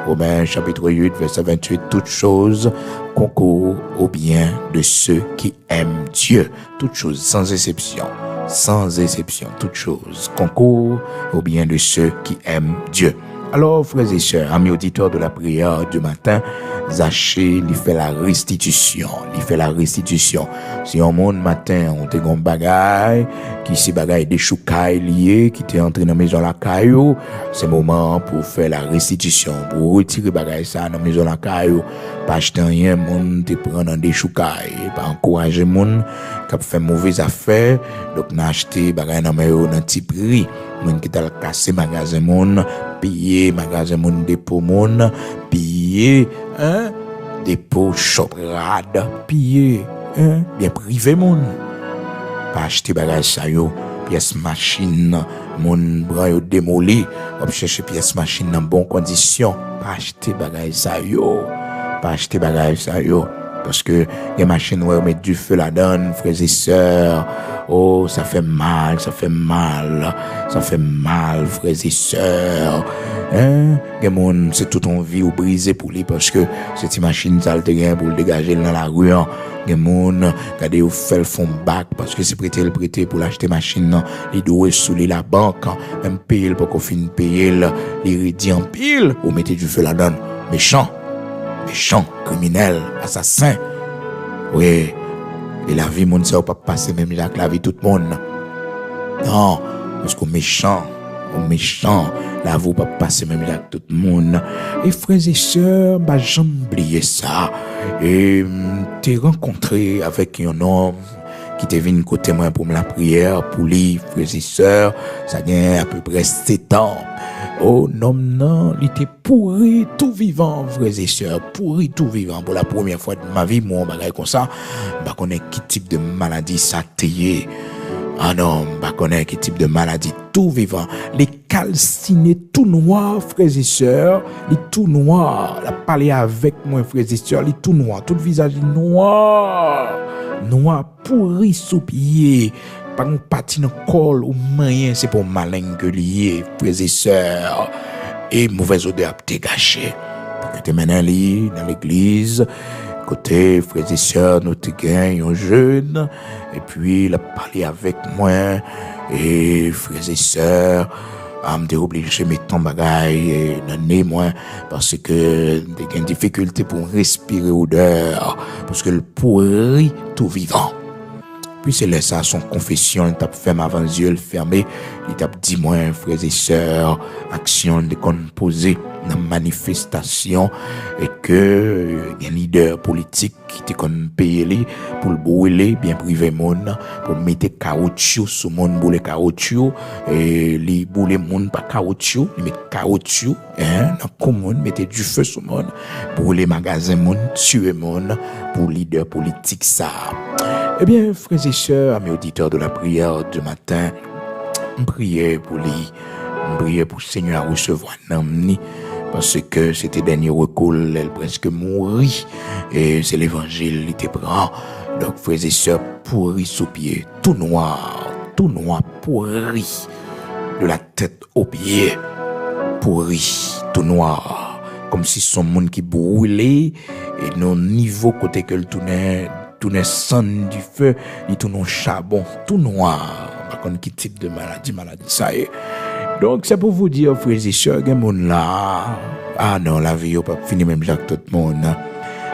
Romains chapitre 8, verset 28, toute chose concourt au bien de ceux qui aiment Dieu. Toute chose, sans exception. Sans exception, toute chose concourt au bien de ceux qui aiment Dieu. Alors, frères et sœurs, amis auditeurs de la prière du matin, Zachée, il fait la restitution. Si un monde matin, on te gon bagay, qui si bagay des choukailles liés, qui t'est entré dans la maison la caillou, c'est moment pour faire la restitution, pour retirer bagay ça dans la maison la caillou, pas acheter rien, monde te prend dans des choukailles, pas encourager monde, qui a fait mauvaise affaire, donc n'a acheté bagay dans petit prix, monde qui t'a cassé magasin monde, piller magasin monde dépôt monde, piller dépôt choprade, piller bien privé monde, pas acheter bagage ça yo, pièce machine mon bras yo démoli, on chercher pièce machine dans bonne condition, pas acheter bagage ça yo, parce que les machines ouais mettre du feu là-dedans, frères et sœurs. Oh, ça fait mal, frères et sœurs. C'est toute une vie ou brisé pour lui parce que cette machine ça le terrain pour le dégager dans la rue. Gens regardez ou fait le fond bac parce que c'est prêté pour l'acheter machine non, il doit sous la banque, même payer pour qu'on finisse payer, il redit en pile ou mettez du feu là-dedans. Méchant, criminel, assassin. Oui. Et la vie, mon sœur, pas passer même avec la vie tout le monde. Non, parce qu'on méchant, la vie pas passer même avec tout le monde. Et frères et sœurs, bah, j'aime oublier ça. Et t'es rencontré avec un homme qui t'est venu côté moi pour me la prière, pour lui, frères et sœurs, ça gagne à peu près 7 ans. Oh non, il était pourri tout vivant, frères et sœurs, pourri tout vivant. Pour la première fois de ma vie, moi, on bagaille comme ça, bah connaît qui type de maladie ça t'est. Ah non, bah connaît qui type de maladie tout vivant. Les calcinés tout noirs, frères et sœurs, les tout noirs. La parler avec moi, frères et sœurs, les tout noirs, tout le visage noir, pourri sous pied. Pas une partie dans le col ou moyen, c'est pour malin que lié, frères et sœurs. Et mauvaise odeur à dégagé. Que tu mènes dans l'église, côté frères et sœurs, nous te gagnons jeunes, et puis il a parlé avec moi, et frères et sœurs, me obligé de mettre ton bagaille dans le nez, moi, parce que j'ai une difficulté pour respirer odeur, parce que le pourri tout vivant. puis c'est là ça, son confession, il t'a fait avant les yeux fermés, il t'a dit, moi, frères et sœurs, action de qu'on poser dans manifestation et que un leader politique qui te qu'on payer pour le brûler bien privé monde pour mettre caoutchouc sur monde pour les caoutchouc et les brûler monde pas caoutchouc ils mettent caoutchouc dans commune mettre du feu sur monde brûler magasin monde tuer monde pour leader politique ça. Eh bien frères et sœurs amis auditeurs de la prière du matin, priez pour lui, priez pour le Seigneur à recevoir n'amni parce que c'était dernier recours, elle presque mourit et c'est l'évangile qui te prend. Donc frères et sœurs, pourri sous pied, tout noir pourri de la tête aux pieds, pourri, tout noir, comme si son monde qui brûlait et nos niveaux côté que le tournait sang du feu, il tourne charbon, tout noir. Par contre, quel type de maladie ça y est. Donc, c'est pour vous dire, frères et sœurs, il y a monde là. Ah non, la vie n'est pas finie même avec tout le monde.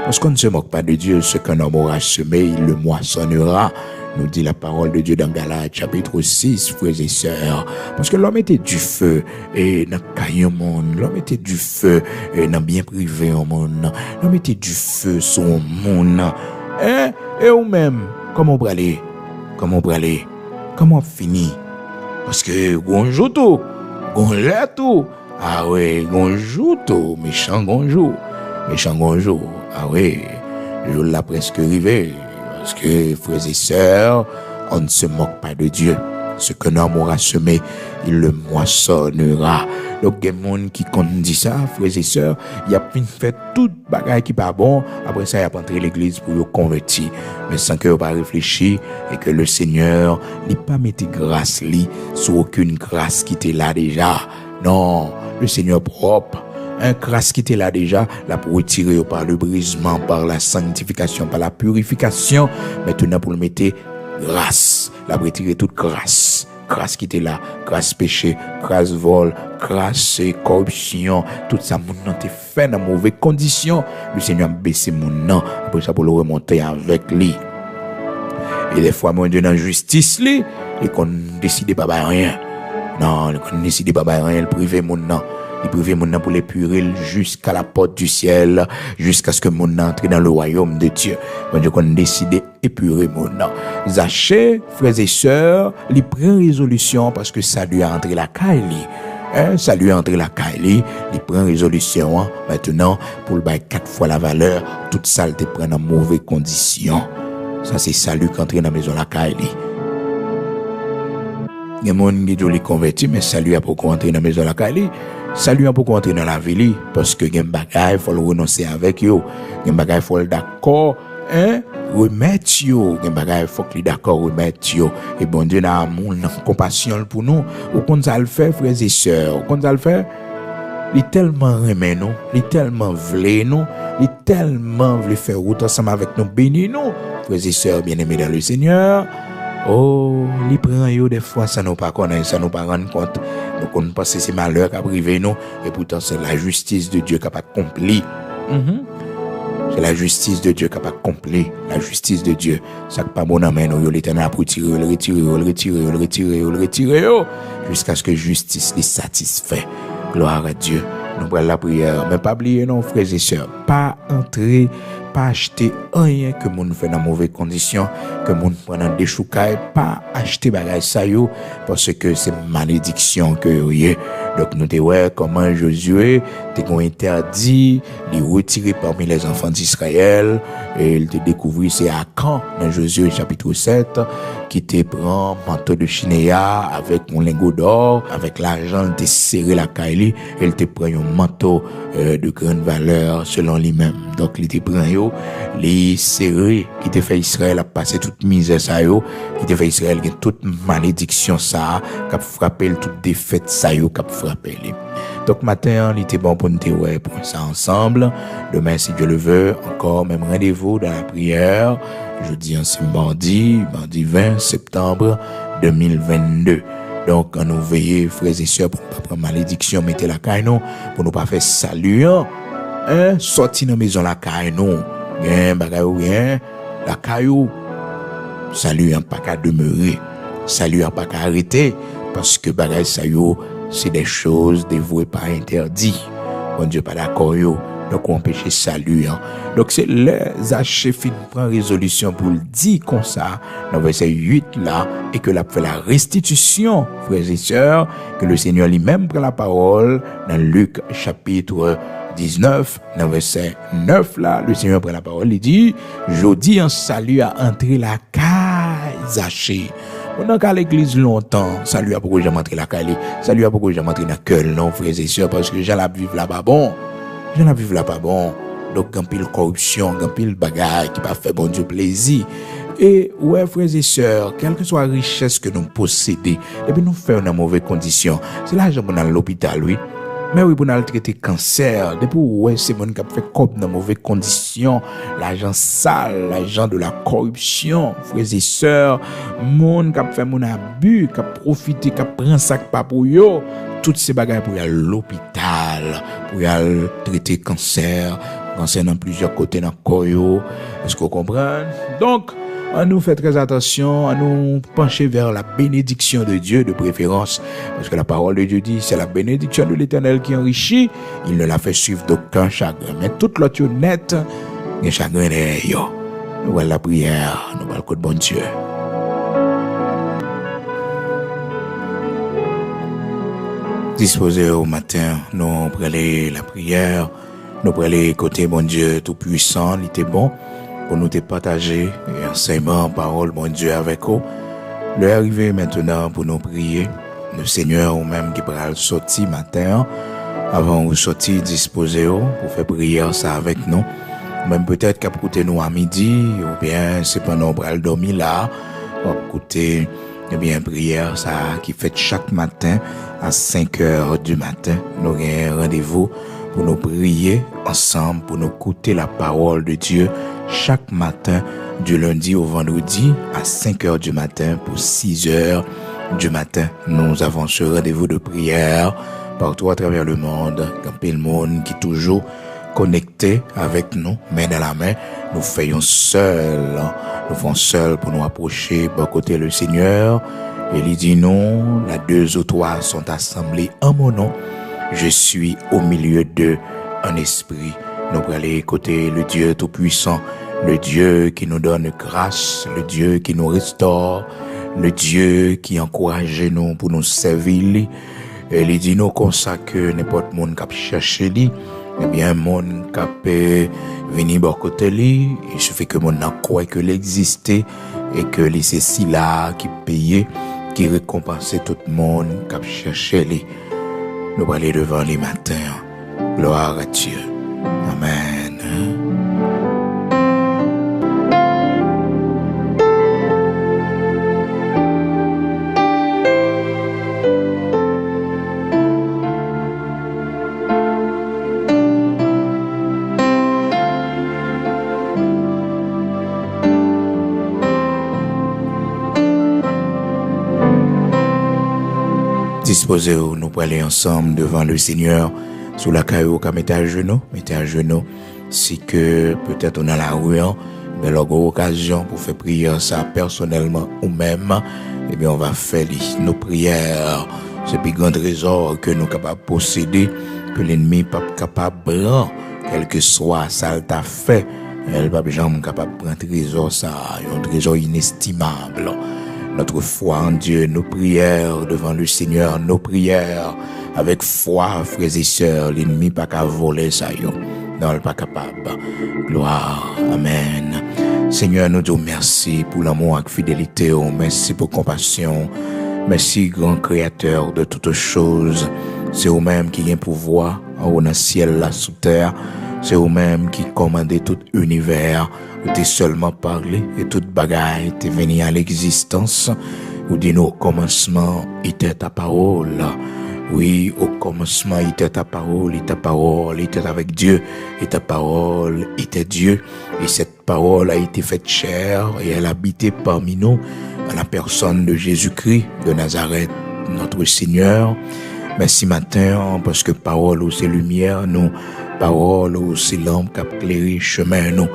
Parce qu'on ne se moque pas de Dieu. Ce qu'un homme aura semé, il le moissonnera. Nous dit la parole de Dieu dans Galates, chapitre 6, frères et sœurs. Parce que l'homme était du feu et dans le caillou monde. L'homme était du feu et dans bien privé au monde. L'homme était du feu sur le monde. Et ou même, comment on peut aller? Comment on finit? Parce que gonjou tout, gonjou tout. Ah ouais, gonjou tout, méchant gonjou. Ah ouais, je l'ai presque arrivé. Parce que frères et sœurs, on ne se moque pas de Dieu. Ce que l'homme aura semé, il le moissonnera. Donc, il y a des gens qui dit ça, frères et sœurs, il y a fait tout bagaille qui pas bon. Après ça, il y a entré l'église pour le convertir. Mais sans que vous pas réfléchir et que le Seigneur n'a pas mis grâce li sur aucune grâce qui était là déjà. Non, le Seigneur propre. Un grâce qui était là déjà, là pour retirer par le brisement, par la sanctification, par la purification. Maintenant, pour le mettre grâce, là pour retirer toute grâce. Grâce qui était là, grâce péché, grâce vol, grâce corruption, tout ça, mon nom t'est fait dans mauvaises conditions. Le Seigneur a baissé mon nom, après ça pour le remonter avec lui. Et des fois, mon Dieu, dans la justice, et qu'on décide pas de rien. Non, qu'on décide pas de rien, il privé mon nom. Il privé mon nom pour les purer jusqu'à la porte du ciel, jusqu'à ce que mon nom entre dans le royaume de Dieu. Mon Dieu, qu'on décide d'épurer mon nom. Zaché, frères et sœurs, il prend résolution parce que ça lui a entré la caille. Ça lui a entré la caille, il prend résolution maintenant pour le bail 4 fois la valeur, toute ça il te prend dans mauvaises conditions. Ça c'est salut qui entre dans la maison la caille. Il y a des gens qui sont convertis, mais salut a pour entrer dans la maison la caille. Salut a pour entrer dans la ville parce que il y a des bagages, il faut le renoncer avec eux. Il y a des bagages, il faut le d'accord, remettre yo. Il y a des bagages, il faut que d'accord remettre yo. Et bon Dieu n'a amour, n'a compassion pour nous. Ou qu'on ça le fait, frères et sœurs, ou qu'on ça le fait, il est tellement remet nous, il est tellement voulait nous, il est tellement voulait faire route ensemble avec nous, bénir nous, frères et sœurs bien-aimés dans le Seigneur. Oh, les prend yo des fois ça nous pas connaître, ça nous pas rendre compte. Nous connaissons pas c'est malheur qui a privé nous et pourtant c'est la justice de Dieu qui a accompli. C'est la justice de Dieu qui a accompli, la justice de Dieu. Ça pas bon en main nous l'Éternel pour le retirer jusqu'à ce que justice les satisfait. Gloire à Dieu. Nous prenons la prière, mais pas oublier non frères et sœurs, pas entrer, pas acheter rien que moun fait dans mauvaises conditions, que moun prend dans des choucailles, pas acheter bagage ça yo parce que c'est malédiction que yo. Donc nous te ouais comment Josué t'es interdit de retirer parmi les enfants d'Israël et il te découvrit c'est à Akan dans Josué chapitre 7 qui te prend manteau de chinéa avec mon lingot d'or avec l'argent te serré la caille et il te prend un manteau de grande valeur selon lui-même. Donc il te prend yo les serré qui te fait Israël a passer toute misère ça yo qui te fait Israël qui toute malédiction ça qui a frappé toute défaite ça yo qui a frappé. Donc matin, il était bon pour nous ouais pour ça ensemble. Demain, si Dieu le veut, encore même rendez-vous dans la prière. Jeudi, c'est mardi 20 septembre 2022. Donc, on nous veille, frères et sœurs, pour ne pas prendre malédiction, mettez la caille non, pour ne pas faire salut, sorti dans la maison la caille non, bien, bagaille ou bien, la caillou, salut n'a pas qu'à demeurer, salut n'a pas qu'à arrêter, parce que bagay ça yo, c'est des choses dévouées par interdit. Bon Dieu pas d'accord yo. Donc on empêche salut. Hein. Donc c'est les Zaché fin prend résolution pour le dire comme ça dans verset 8 là et que l'a fait la restitution, frères et sœurs, que le Seigneur lui-même prend la parole dans Luc chapitre 19, dans verset 9 là, le Seigneur prend la parole, il dit jodi un salut à entrer la case Zaché. On a qu'à l'église longtemps, salut à pourquoi j'ai montré la caille, salut à pourquoi j'ai montré dans cœur non frères et sœurs parce que j'ai la vivre là-bas bon. Je n'ai vivre là pas bon. Donc, il y a pile corruption, il y a pile bagaille qui pas fait bon Dieu plaisir. Et, ouais, frères et sœurs, quelle que soit la richesse que nous possédons, et puis nous faisons dans mauvaise condition. C'est l'argent pour dans l'hôpital, oui. Mais oui, pour nous traiter cancer, depuis ouais, c'est mon qui a fait comme dans mauvaise condition, l'argent sale, l'argent de la corruption, frères et sœurs, mon qui a fait mon abus, qui a profité, qui a pris un sac pas pour yo. Toutes ces bagages pour aller à l'hôpital, pour aller traiter cancer dans plusieurs côtés dans le corps. Est-ce que vous comprenez? Donc, on nous fait très attention, à nous pencher vers la bénédiction de Dieu de préférence. Parce que la parole de Dieu dit, c'est la bénédiction de l'Éternel qui enrichit. Il ne la fait suivre d'aucun chagrin. Mais toute l'autre honnête, il y a chagrin derrière. Nous allons la prière, nous allons le bon Dieu. Disposé au matin, nous prenons la prière, nous prenons côté bon Dieu tout-puissant, il était bon pour nous te partager et enseignement, parole, bon Dieu avec vous. L'heure est arrivée maintenant pour nous prier. Le Seigneur ou même qui pourra sortir matin, avant de sortir, disposé pour faire prière ça avec nous. Même peut-être qu'à écouter nous à midi, ou bien c'est pendant qu'on va dormir là, pour écouter eh bien, prière, ça, qui fait chaque matin à 5 heures du matin. Nous avons un rendez-vous pour nous prier ensemble, pour nous écouter la parole de Dieu chaque matin, du lundi au vendredi à 5 heures du matin pour 6 heures du matin. Nous avons ce rendez-vous de prière partout à travers le monde. Quand le monde qui est toujours connecté avec nous, main dans la main, nous faisons seuls. Nous faisons seuls pour nous approcher par côté le Seigneur. Et il dit non, là 2 ou 3 sont assemblés en mon nom. Je suis au milieu d'eux en esprit. Nous allons aller écouter le Dieu Tout-Puissant, le Dieu qui nous donne grâce, le Dieu qui nous restaure, le Dieu qui encourage nous pour nous servir. Et il dit nous comme ça que n'importe monde qui cherche lui, eh bien, monde qui peut venir de côté lui, il suffit que mon croit que l'existe et que c'est si là qui paye, qui récompense tout le monde qui cherche lui. Nous allons aller devant les matins. Gloire à Dieu. Amen. Disposez-vous, nous pour aller ensemble devant le Seigneur sous la caillou, mettez à genoux, si que peut-être on a la rue, mais l'occasion occasion pour faire prière ça personnellement ou même, eh bien on va faire nos prières, ce plus grand trésor que nous sommes capables de posséder, que l'ennemi n'est pas capable de prendre, quel que soit ça t'a fait, elle n'est pas capable de prendre trésor ça, un trésor inestimable. Notre foi en Dieu, nos prières devant le Seigneur, nos prières avec foi, frères et sœurs, l'ennemi pas qu'à voler ça, non, pas capable. Gloire, amen. Seigneur, nous disons merci pour l'amour et la fidélité, merci pour compassion, merci grand créateur de toutes choses. C'est vous-même qui a pouvoir en haut dans le ciel, là sous terre. C'est vous-même qui commandez tout univers. Vous t'es seulement parlé et toute bagaille t'est venu à l'existence. Vous dites au commencement, il était ta parole. Oui, au commencement, il était ta parole, il était avec Dieu, et ta parole était Dieu. Et cette parole a été faite chair et elle habitait parmi nous, à la personne de Jésus-Christ de Nazareth, notre Seigneur. Merci matin, parce que parole ou c'est lumière, nous, parole ou c'est lampe qui a éclairé chemin, nous.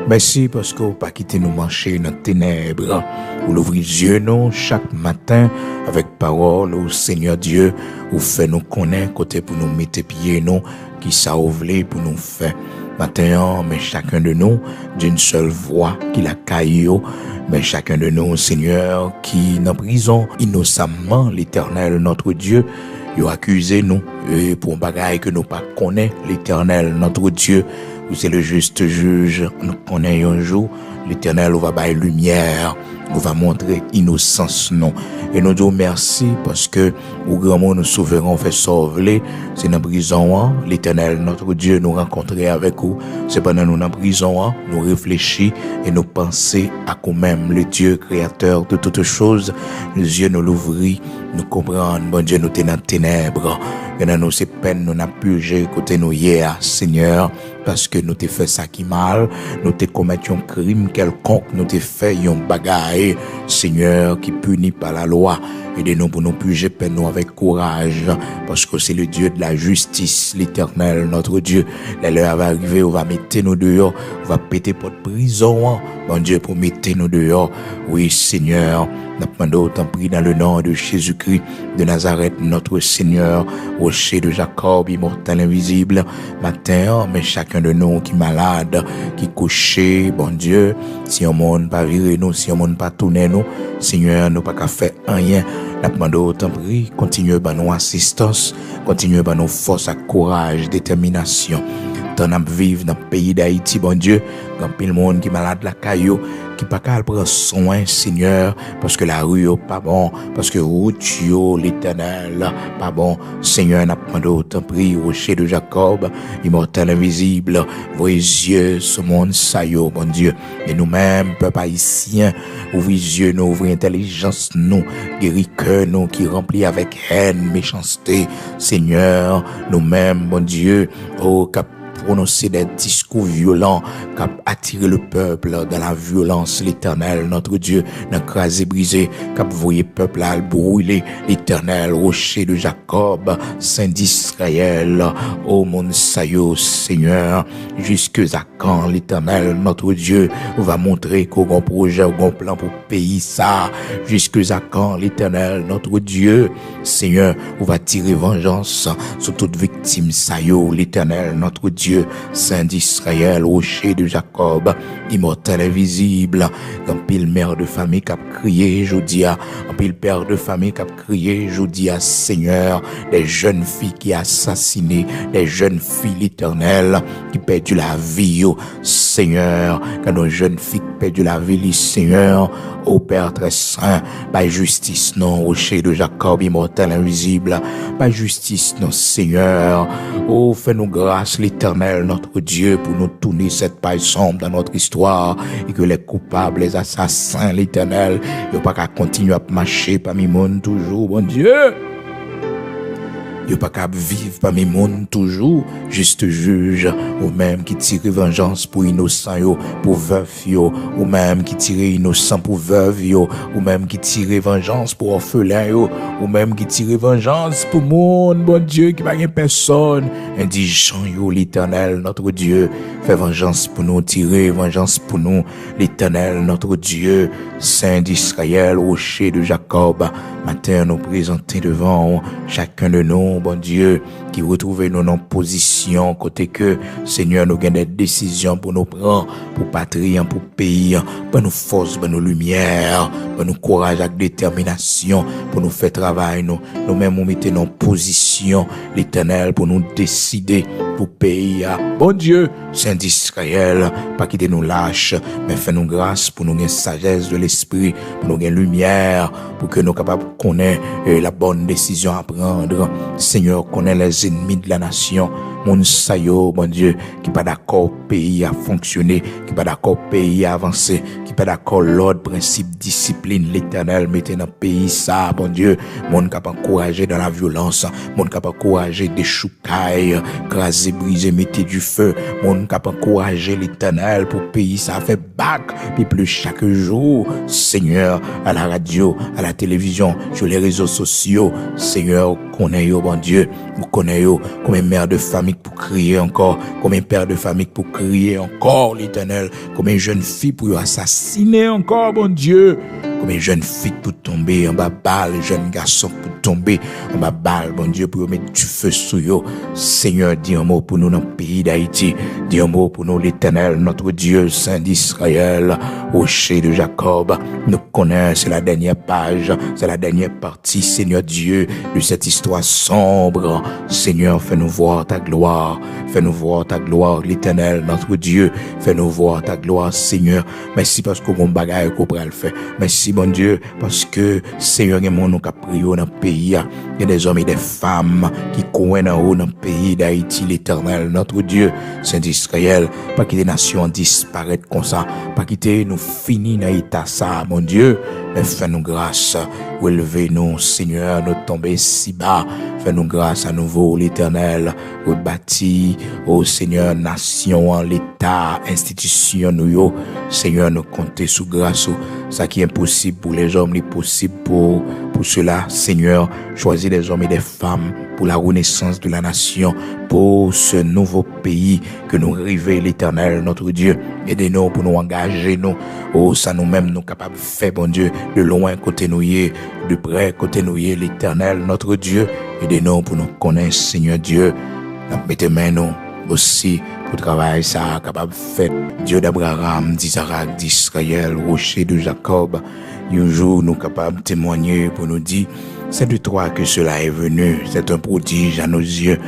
Merci parce que vous pas quitté nous marcher dans les ténèbres. Vous l'ouvrez les yeux nous chaque matin avec parole au Seigneur Dieu. Vous fait nous connaître côté pour nous mettre pieds nous qui ça voulez pour nous faire. Maintenant, mais chacun de nous d'une seule voix qui la caillou, mais chacun de nous, Seigneur, qui dans prison innocemment l'Éternel notre Dieu. Ils accusé nous et pour un bagage que nous pas connaît l'Éternel notre Dieu. Vous c'est le juste juge. Nous connaissons un jour l'Éternel va bailler lumière, nous va montrer innocence non. Et nous disons merci parce que au grand mot nous souverains fait sauver. C'est dans prison l'Éternel notre Dieu nous rencontrer avec vous. C'est pendant nous dans prison nous réfléchir et nous penser à nous-mêmes le Dieu créateur de toutes choses. Les yeux nous l'ouvrir, nous comprendre bon Dieu nous t'es dans ténèbres. Et dans nous ces peines nous n'a purgé côté nous hier Seigneur parce que nous t'ai fait ça qui mal, nous t'ai commis un crime quelconque, nous t'ai fait un bagaille Seigneur qui punit par la loi. Aidez-nous pour nous purger peine nous avec courage parce que c'est le Dieu de la justice, l'Éternel notre Dieu. L'heure va arriver, on va mettre nous dehors, on va péter pour prison, mon Dieu, pour mettre nous dehors. Oui Seigneur, nous demandons autant pris dans le nom de Jésus-Christ de Nazareth, notre Seigneur, rocher de Jacob, immortel invisible. Matin, mais chacun de nous qui est malade, qui est couché, bon Dieu, si on monde pas virer nous, si on monde pas tourner nous, Seigneur, nous pas qu'à faire rien. Nous demandons autant pris, continuez par nos assistance, continuez par nos forces, courage, détermination. Tant à vivre dans le pays d'Haïti, bon Dieu, quand pile le monde qui est malade la caillou, qui pas qu'à prendre soin, Seigneur, parce que la rue est pas bon, parce que route l'Éternel pas bon. Seigneur, n'a pas d'autre prix, rocher de Jacob, immortel invisible, vos yeux, ce monde saillot, bon Dieu. Et nous-mêmes, peuple haïtien, ouvrez les yeux, nous, ouvrez intelligence, nous, guéris cœur, nous, qui remplit avec haine, méchanceté. Seigneur, nous-mêmes, bon Dieu, oh, prononcer des discours violents qui attirer le peuple dans la violence, l'Éternel, notre Dieu, dans crasé brisé, qui voyé peuple à brûler, l'Éternel, rocher de Jacob, Saint d'Israël, ô mon saillot, Seigneur, jusque à quand l'Éternel, notre Dieu, va montrer qu'on a un projet, qu'on a un plan pour pays ça, jusque à quand l'Éternel, notre Dieu, Seigneur, on va tirer vengeance sur toute victime, saillot, l'Éternel, notre Dieu, Saint d'Israël, rocher de Jacob, immortel invisible, un pile mère de famille qui a crié, Jodia, un pile père de famille qui a crié, Jodia, Seigneur, des jeunes filles qui assassinées, des jeunes filles l'Éternel qui perdu la vie, Seigneur, quand nos jeunes filles perdu la vie, Seigneur, ô Père très saint, par justice, non, rocher de Jacob, immortel invisible, par justice, non, Seigneur, ô fais-nous grâce, l'Éternel, notre Dieu, pour nous tourner cette page sombre dans notre histoire et que les coupables, les assassins, l'Éternel, ils n'ont pas qu'à continuer à marcher parmi le monde toujours, bon Dieu. Yo pas qu'à vivre parmi monde toujours, juste juge, ou même qui tire vengeance pour innocent yo, pour veuf yo, ou même qui tire innocent pour veuve yo, ou même qui tire vengeance pour orphelin yo, ou même qui tire vengeance pour monde, bon Dieu, qui pas rien personne, indigent yo, l'Éternel, notre Dieu, fait vengeance pour nous, tirer vengeance pour nous, l'Éternel, notre Dieu, Saint d'Israël, rocher de Jacob, matin nous présenter devant chacun de nous, bon Dieu, qui retrouve nous en position, côté que, Seigneur, nous gagnons des décisions pour nous prendre, pour patrie, pour pays, pour nous force, pour nous lumière, pour nous courage avec détermination, pour nous faire travail, nous-mêmes, nous mettons en position, l'Éternel, pour nous décider, pour pays, bon Dieu, Saint d'Israël, pas quitter nous lâche, mais fais-nous grâce pour nous gagner sagesse de l'esprit, pour nous gagner lumière, pour que nous capables de connaître la bonne décision à prendre. Seigneur, connaît les ennemis de la nation. Mon sayo, bon Dieu, qui pas d'accord pays à fonctionner, qui pas d'accord pays à avancer, qui pas d'accord l'ordre, principe, discipline, l'Éternel, mettez dans le pays ça, bon Dieu, mon capable encourager dans la violence, mon capable encourager des choucailles, craser, briser, mettez du feu, mon capable encourager l'Éternel pour pays ça fait bac, puis plus chaque jour, Seigneur, à la radio, à la télévision, sur les réseaux sociaux, Seigneur, connaît bon Dieu, vous connaissez combien mères de famille familles pour crier encore, combien de pères de famille pour crier encore, l'Éternel, combien de jeunes filles pour assassiner encore, bon Dieu, combien de jeunes filles pour tomber en bas balle, jeunes garçons pour tomber en bas balle, bon Dieu, pour mettre du feu sur eux. Seigneur, dis un mot pour nous dans le pays d'Haïti, dis un mot pour nous, l'Éternel, notre Dieu, Saint d'Israël, rocher de Jacob, nous connaissons, c'est la dernière page, c'est la dernière partie, Seigneur Dieu, de cette histoire sombre. Seigneur, fais-nous voir ta gloire, fais-nous voir ta gloire, l'Éternel, notre Dieu, fais-nous voir ta gloire, Seigneur. Merci parce que mon bagage qu'on pourra le faire. Merci, bon Dieu, parce que, Seigneur, il y a mon nom qui a prié dans le pays. Il y a des hommes et des femmes qui courent dans le pays d'Haïti, l'Éternel, notre Dieu, Saint d'Israël. Pas quitter les nations disparaître comme ça, pas quitter nous finir dans l'état ça, mon Dieu. Mais fais-nous grâce, relevez-nous, Seigneur, nous tomber si bas. Fais-nous grâce à nouveau, l'Éternel, rebâti, ô Seigneur, nation, l'État, institution, nous, Seigneur, nous compter sous grâce. Ça qui est impossible pour les hommes, est possible pour cela, Seigneur. Choisis des hommes et des femmes pour la renaissance de la nation, pour ce nouveau pays que nous rêvons, l'Éternel, notre Dieu. Aidez-nous pour nous engager, nous. Oh, ça nous-mêmes, nous capables de faire, bon Dieu, de loin côté nous, de près côté nous, l'Éternel, notre Dieu. Aidez-nous pour nous connaître, Seigneur Dieu. Mettez-moi nous aussi pour travailler ça, capable de faire. Dieu d'Abraham, d'Isaac, d'Israël, rocher de Jacob. Un jour, nous capables de témoigner pour nous dire, c'est de toi que cela est venu. C'est un prodige à nos yeux.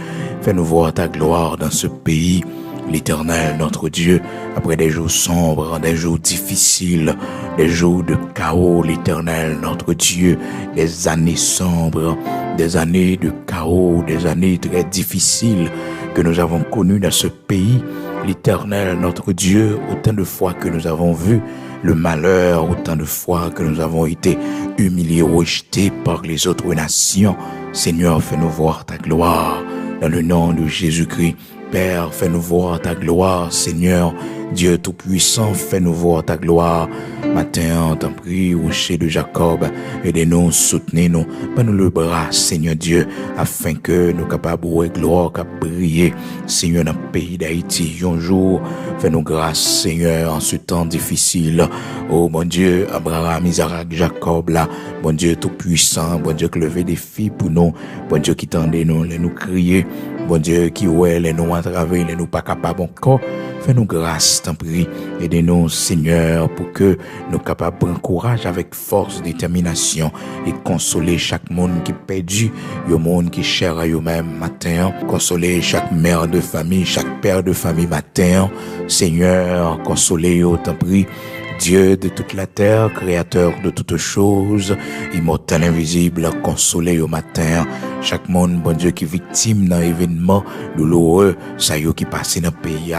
Fais-nous voir ta gloire dans ce pays. L'Éternel, notre Dieu, après des jours sombres, des jours difficiles, des jours de chaos, l'Éternel, notre Dieu, des années sombres, des années de chaos, des années très difficiles que nous avons connues dans ce pays. L'Éternel, notre Dieu, autant de fois que nous avons vu le malheur, autant de fois que nous avons été humiliés, rejetés par les autres nations. Seigneur, fais-nous voir ta gloire dans le nom de Jésus-Christ. Père, fais-nous voir ta gloire, Seigneur. Dieu Tout-Puissant, fais-nous voir ta gloire. Matin, on t'en prie, rocher de Jacob, aidez-nous, soutenez-nous, prends-nous le bras, Seigneur Dieu, afin que nous capables de gloire, capables de briller, Seigneur, dans le pays d'Haïti. Un jour, fais-nous grâce, Seigneur, en ce temps difficile. Oh, mon Dieu, Abraham, Isaac, Jacob, là, bon Dieu Tout-Puissant, bon Dieu qui levait des filles pour nous, bon Dieu qui tendait nous, les nous crier, bon Dieu qui ouais, les nous entraver, les nous pas capables encore. Fais-nous grâce, t'en prie. Aidez-nous, Seigneur, pour que nous capables de prendre courage avec force, détermination et consoler chaque monde qui est perdu, le monde qui est cher à eux-mêmes matin. Consoler chaque mère de famille, chaque père de famille matin. Seigneur, consoler, t'en prie. Dieu de toute la terre, créateur de toutes choses, immortel, invisible, consolé au matin. Chaque monde, bon Dieu, qui est victime d'un événement douloureux, ça y est qui passe dans le pays,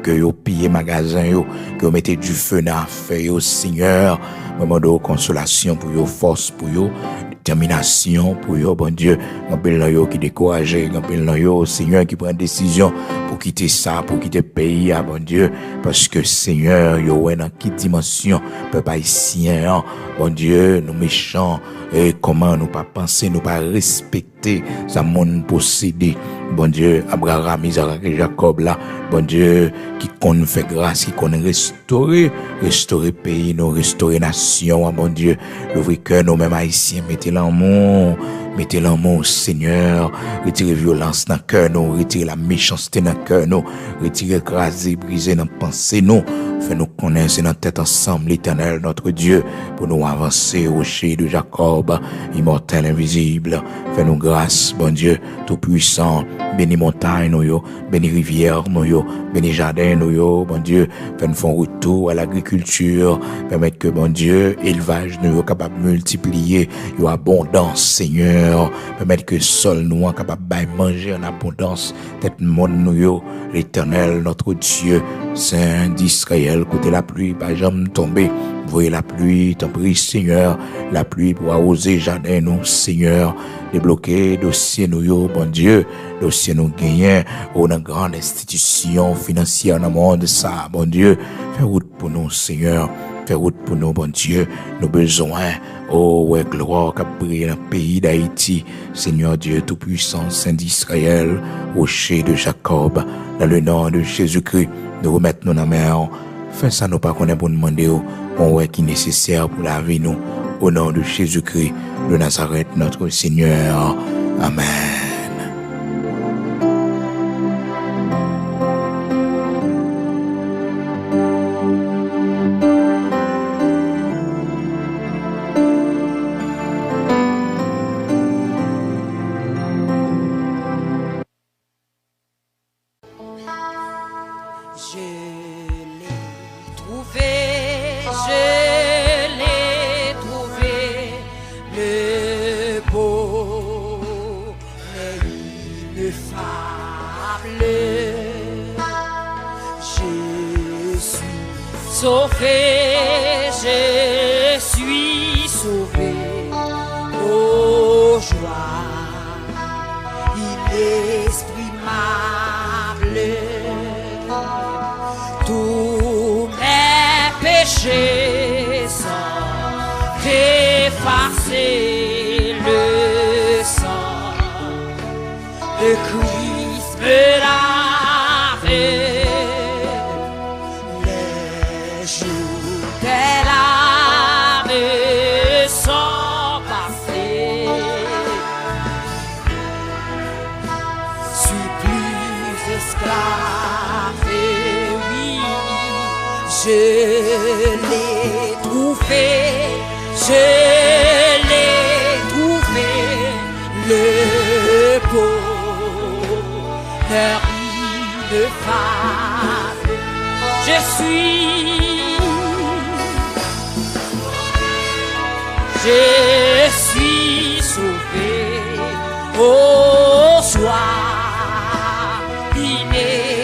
que yo pillé magasin yo, que yo mettez du feu dans l'affaire yo, Seigneur. Moment de consolation pour yo, force pour yo, détermination pour yo, bon Dieu. Rappelle yo qui découragé, rappelle yo, Seigneur, qui prend décision pour quitter ça, pour quitter le pays, bon Dieu. Parce que, Seigneur, yo est dans quelle dimension, peuple haïtien, bon Dieu, nous méchants, et comment nous pas penser, nous pas respecter sa monde possédé. Bon Dieu, Abraham, Isaac et Jacob là, bon Dieu, qui qu'on fait grâce, qui qu'on restaurer pays, nous restaurer nation, bon Dieu, l'ouvrir cœur, nous mêmes haïtiens, mettez l'amour, Seigneur, retirez violence dans le cœur, nous, retirez la méchanceté dans le cœur, nous, retirez écraser, briser dans la pensée, nous, fais-nous connaître dans tête ensemble, l'Éternel, notre Dieu, pour nous avancer, rocher de Jacob, immortel, invisible, fais-nous grâce, bon Dieu, tout-puissant, bénis montagne, nous, bénis rivière, nous, bénis jardin, nous, bon Dieu, fais-nous faire retour à l'agriculture, permettre que, bon Dieu, élevage, nous, capable de multiplier, y a abondance, Seigneur, permettre que sol, nous, capable de manger en abondance, tête monde, nous, l'Éternel, notre Dieu, Saint d'Israël, côté la pluie, pas jamais tomber, Voyez la pluie, t'en prie, Seigneur, la pluie pour arroser jardin, nous, Seigneur, débloquer dossier nous, yo, bon Dieu, dossier nous gagner, ou dans grande institution financière dans le monde, ça, bon Dieu, fais route pour nous, Seigneur, fais route pour nous, bon Dieu, nos besoins, oh, ouais, gloire, qu'a brillé dans le pays d'Haïti, Seigneur Dieu Tout-Puissant, Saint d'Israël, rocher de Jacob, dans le nom de Jésus-Christ, nous remettons nos dans la main, fais ça, nous pas qu'on est pour nous demander, on ouais qui est nécessaire pour la vie nous au nom de Jésus-Christ de Nazareth notre Seigneur. Amen. Je suis sauvé au soir inestimable.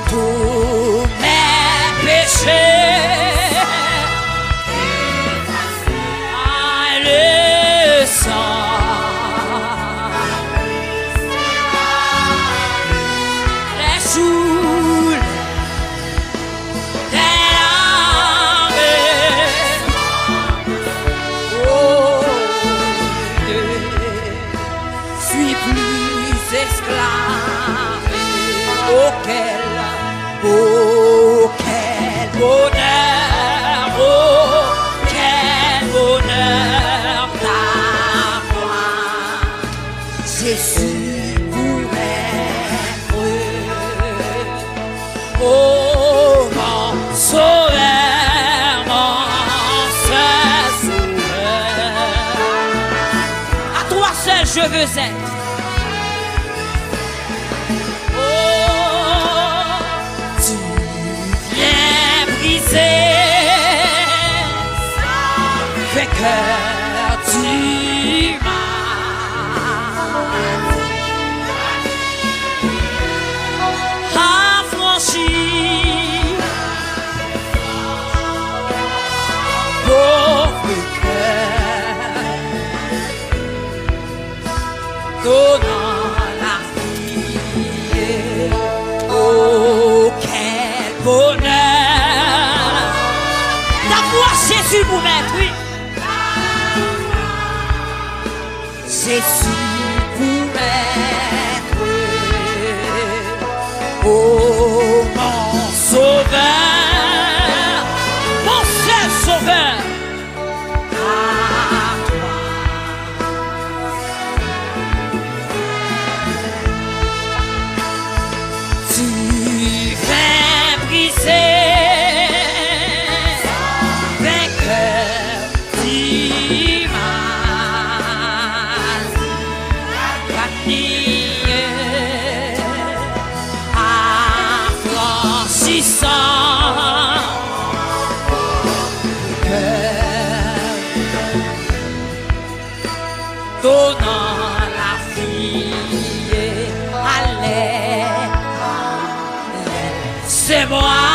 Tous mes péchés, le sang, les jours. Oh, quel bonheur, oh, quel bonheur d'avoir Jésus pour être, oh, mon sauveur, mon seul sauveur. À toi seul je veux être. Vainqueur du mal, affranchi, pauvre cœur, donnant la vie. Oh, quel bonheur d'avoir Jésus pour m'être, oui. Jésus pour être, oh, mon sauveur, mon seul sauveur. À toi, tu viens briser, vainqueur du mal. Affranchissant le cœur, donnant la vie à l'air, c'est moi.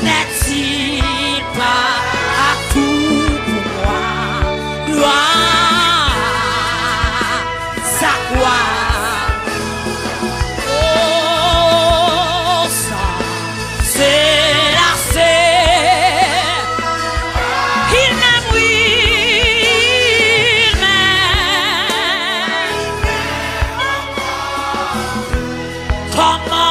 n'est-il pas à tout pour moi? Gloire, sa gloire. Oh, sang, c'est la serre. Il m'aime, oui, il m'aime. Comment?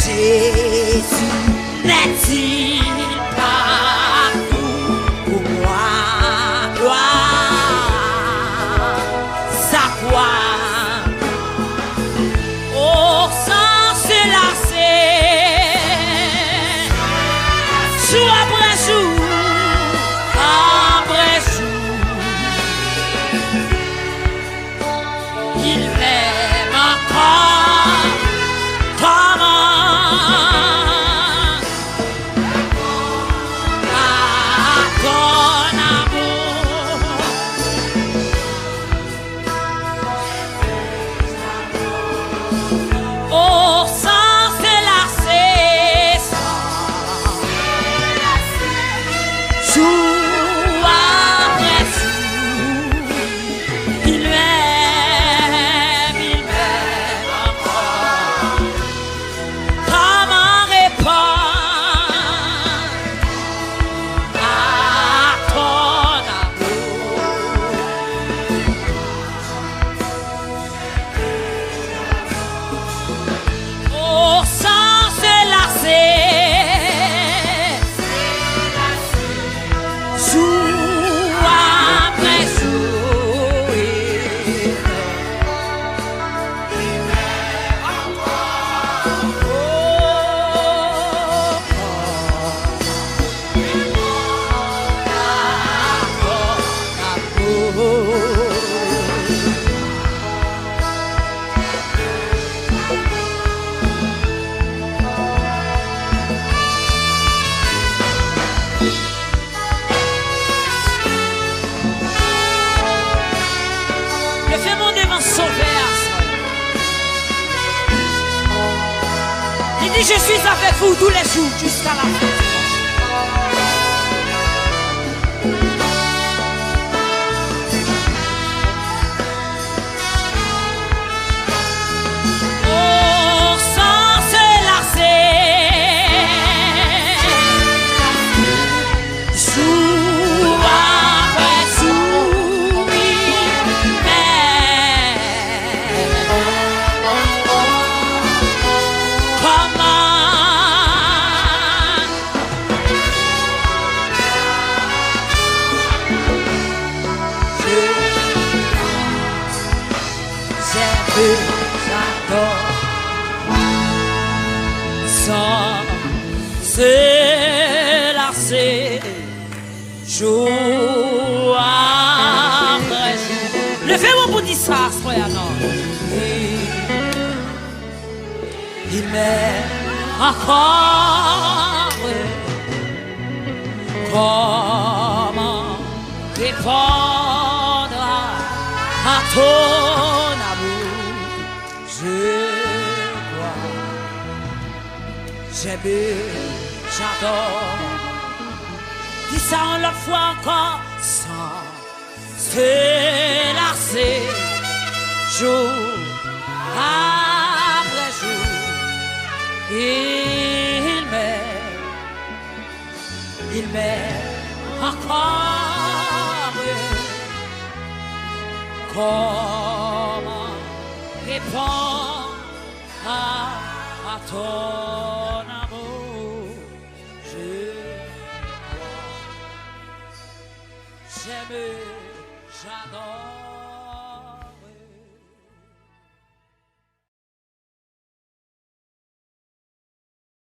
Jésus n'est-il pas tout pour moi? Gloire, sa gloire. Oh, sans se lasser, jour après jour, après jour, il m'aime encore. Comment? Je suis avec vous tous les jours jusqu'à la fin. Oh, sans se lasser, jour après jour, j'adore sans se lasser, jour après jour. Levez-moi pour dire ça, frère. Il m'aime encore. Comment répondre à ton amour? Je crois, j'aime, j'adore. Dis ça une autre fois encore, sans se lasser, jour après jour. Il m'aime encore. Comment répondre à ton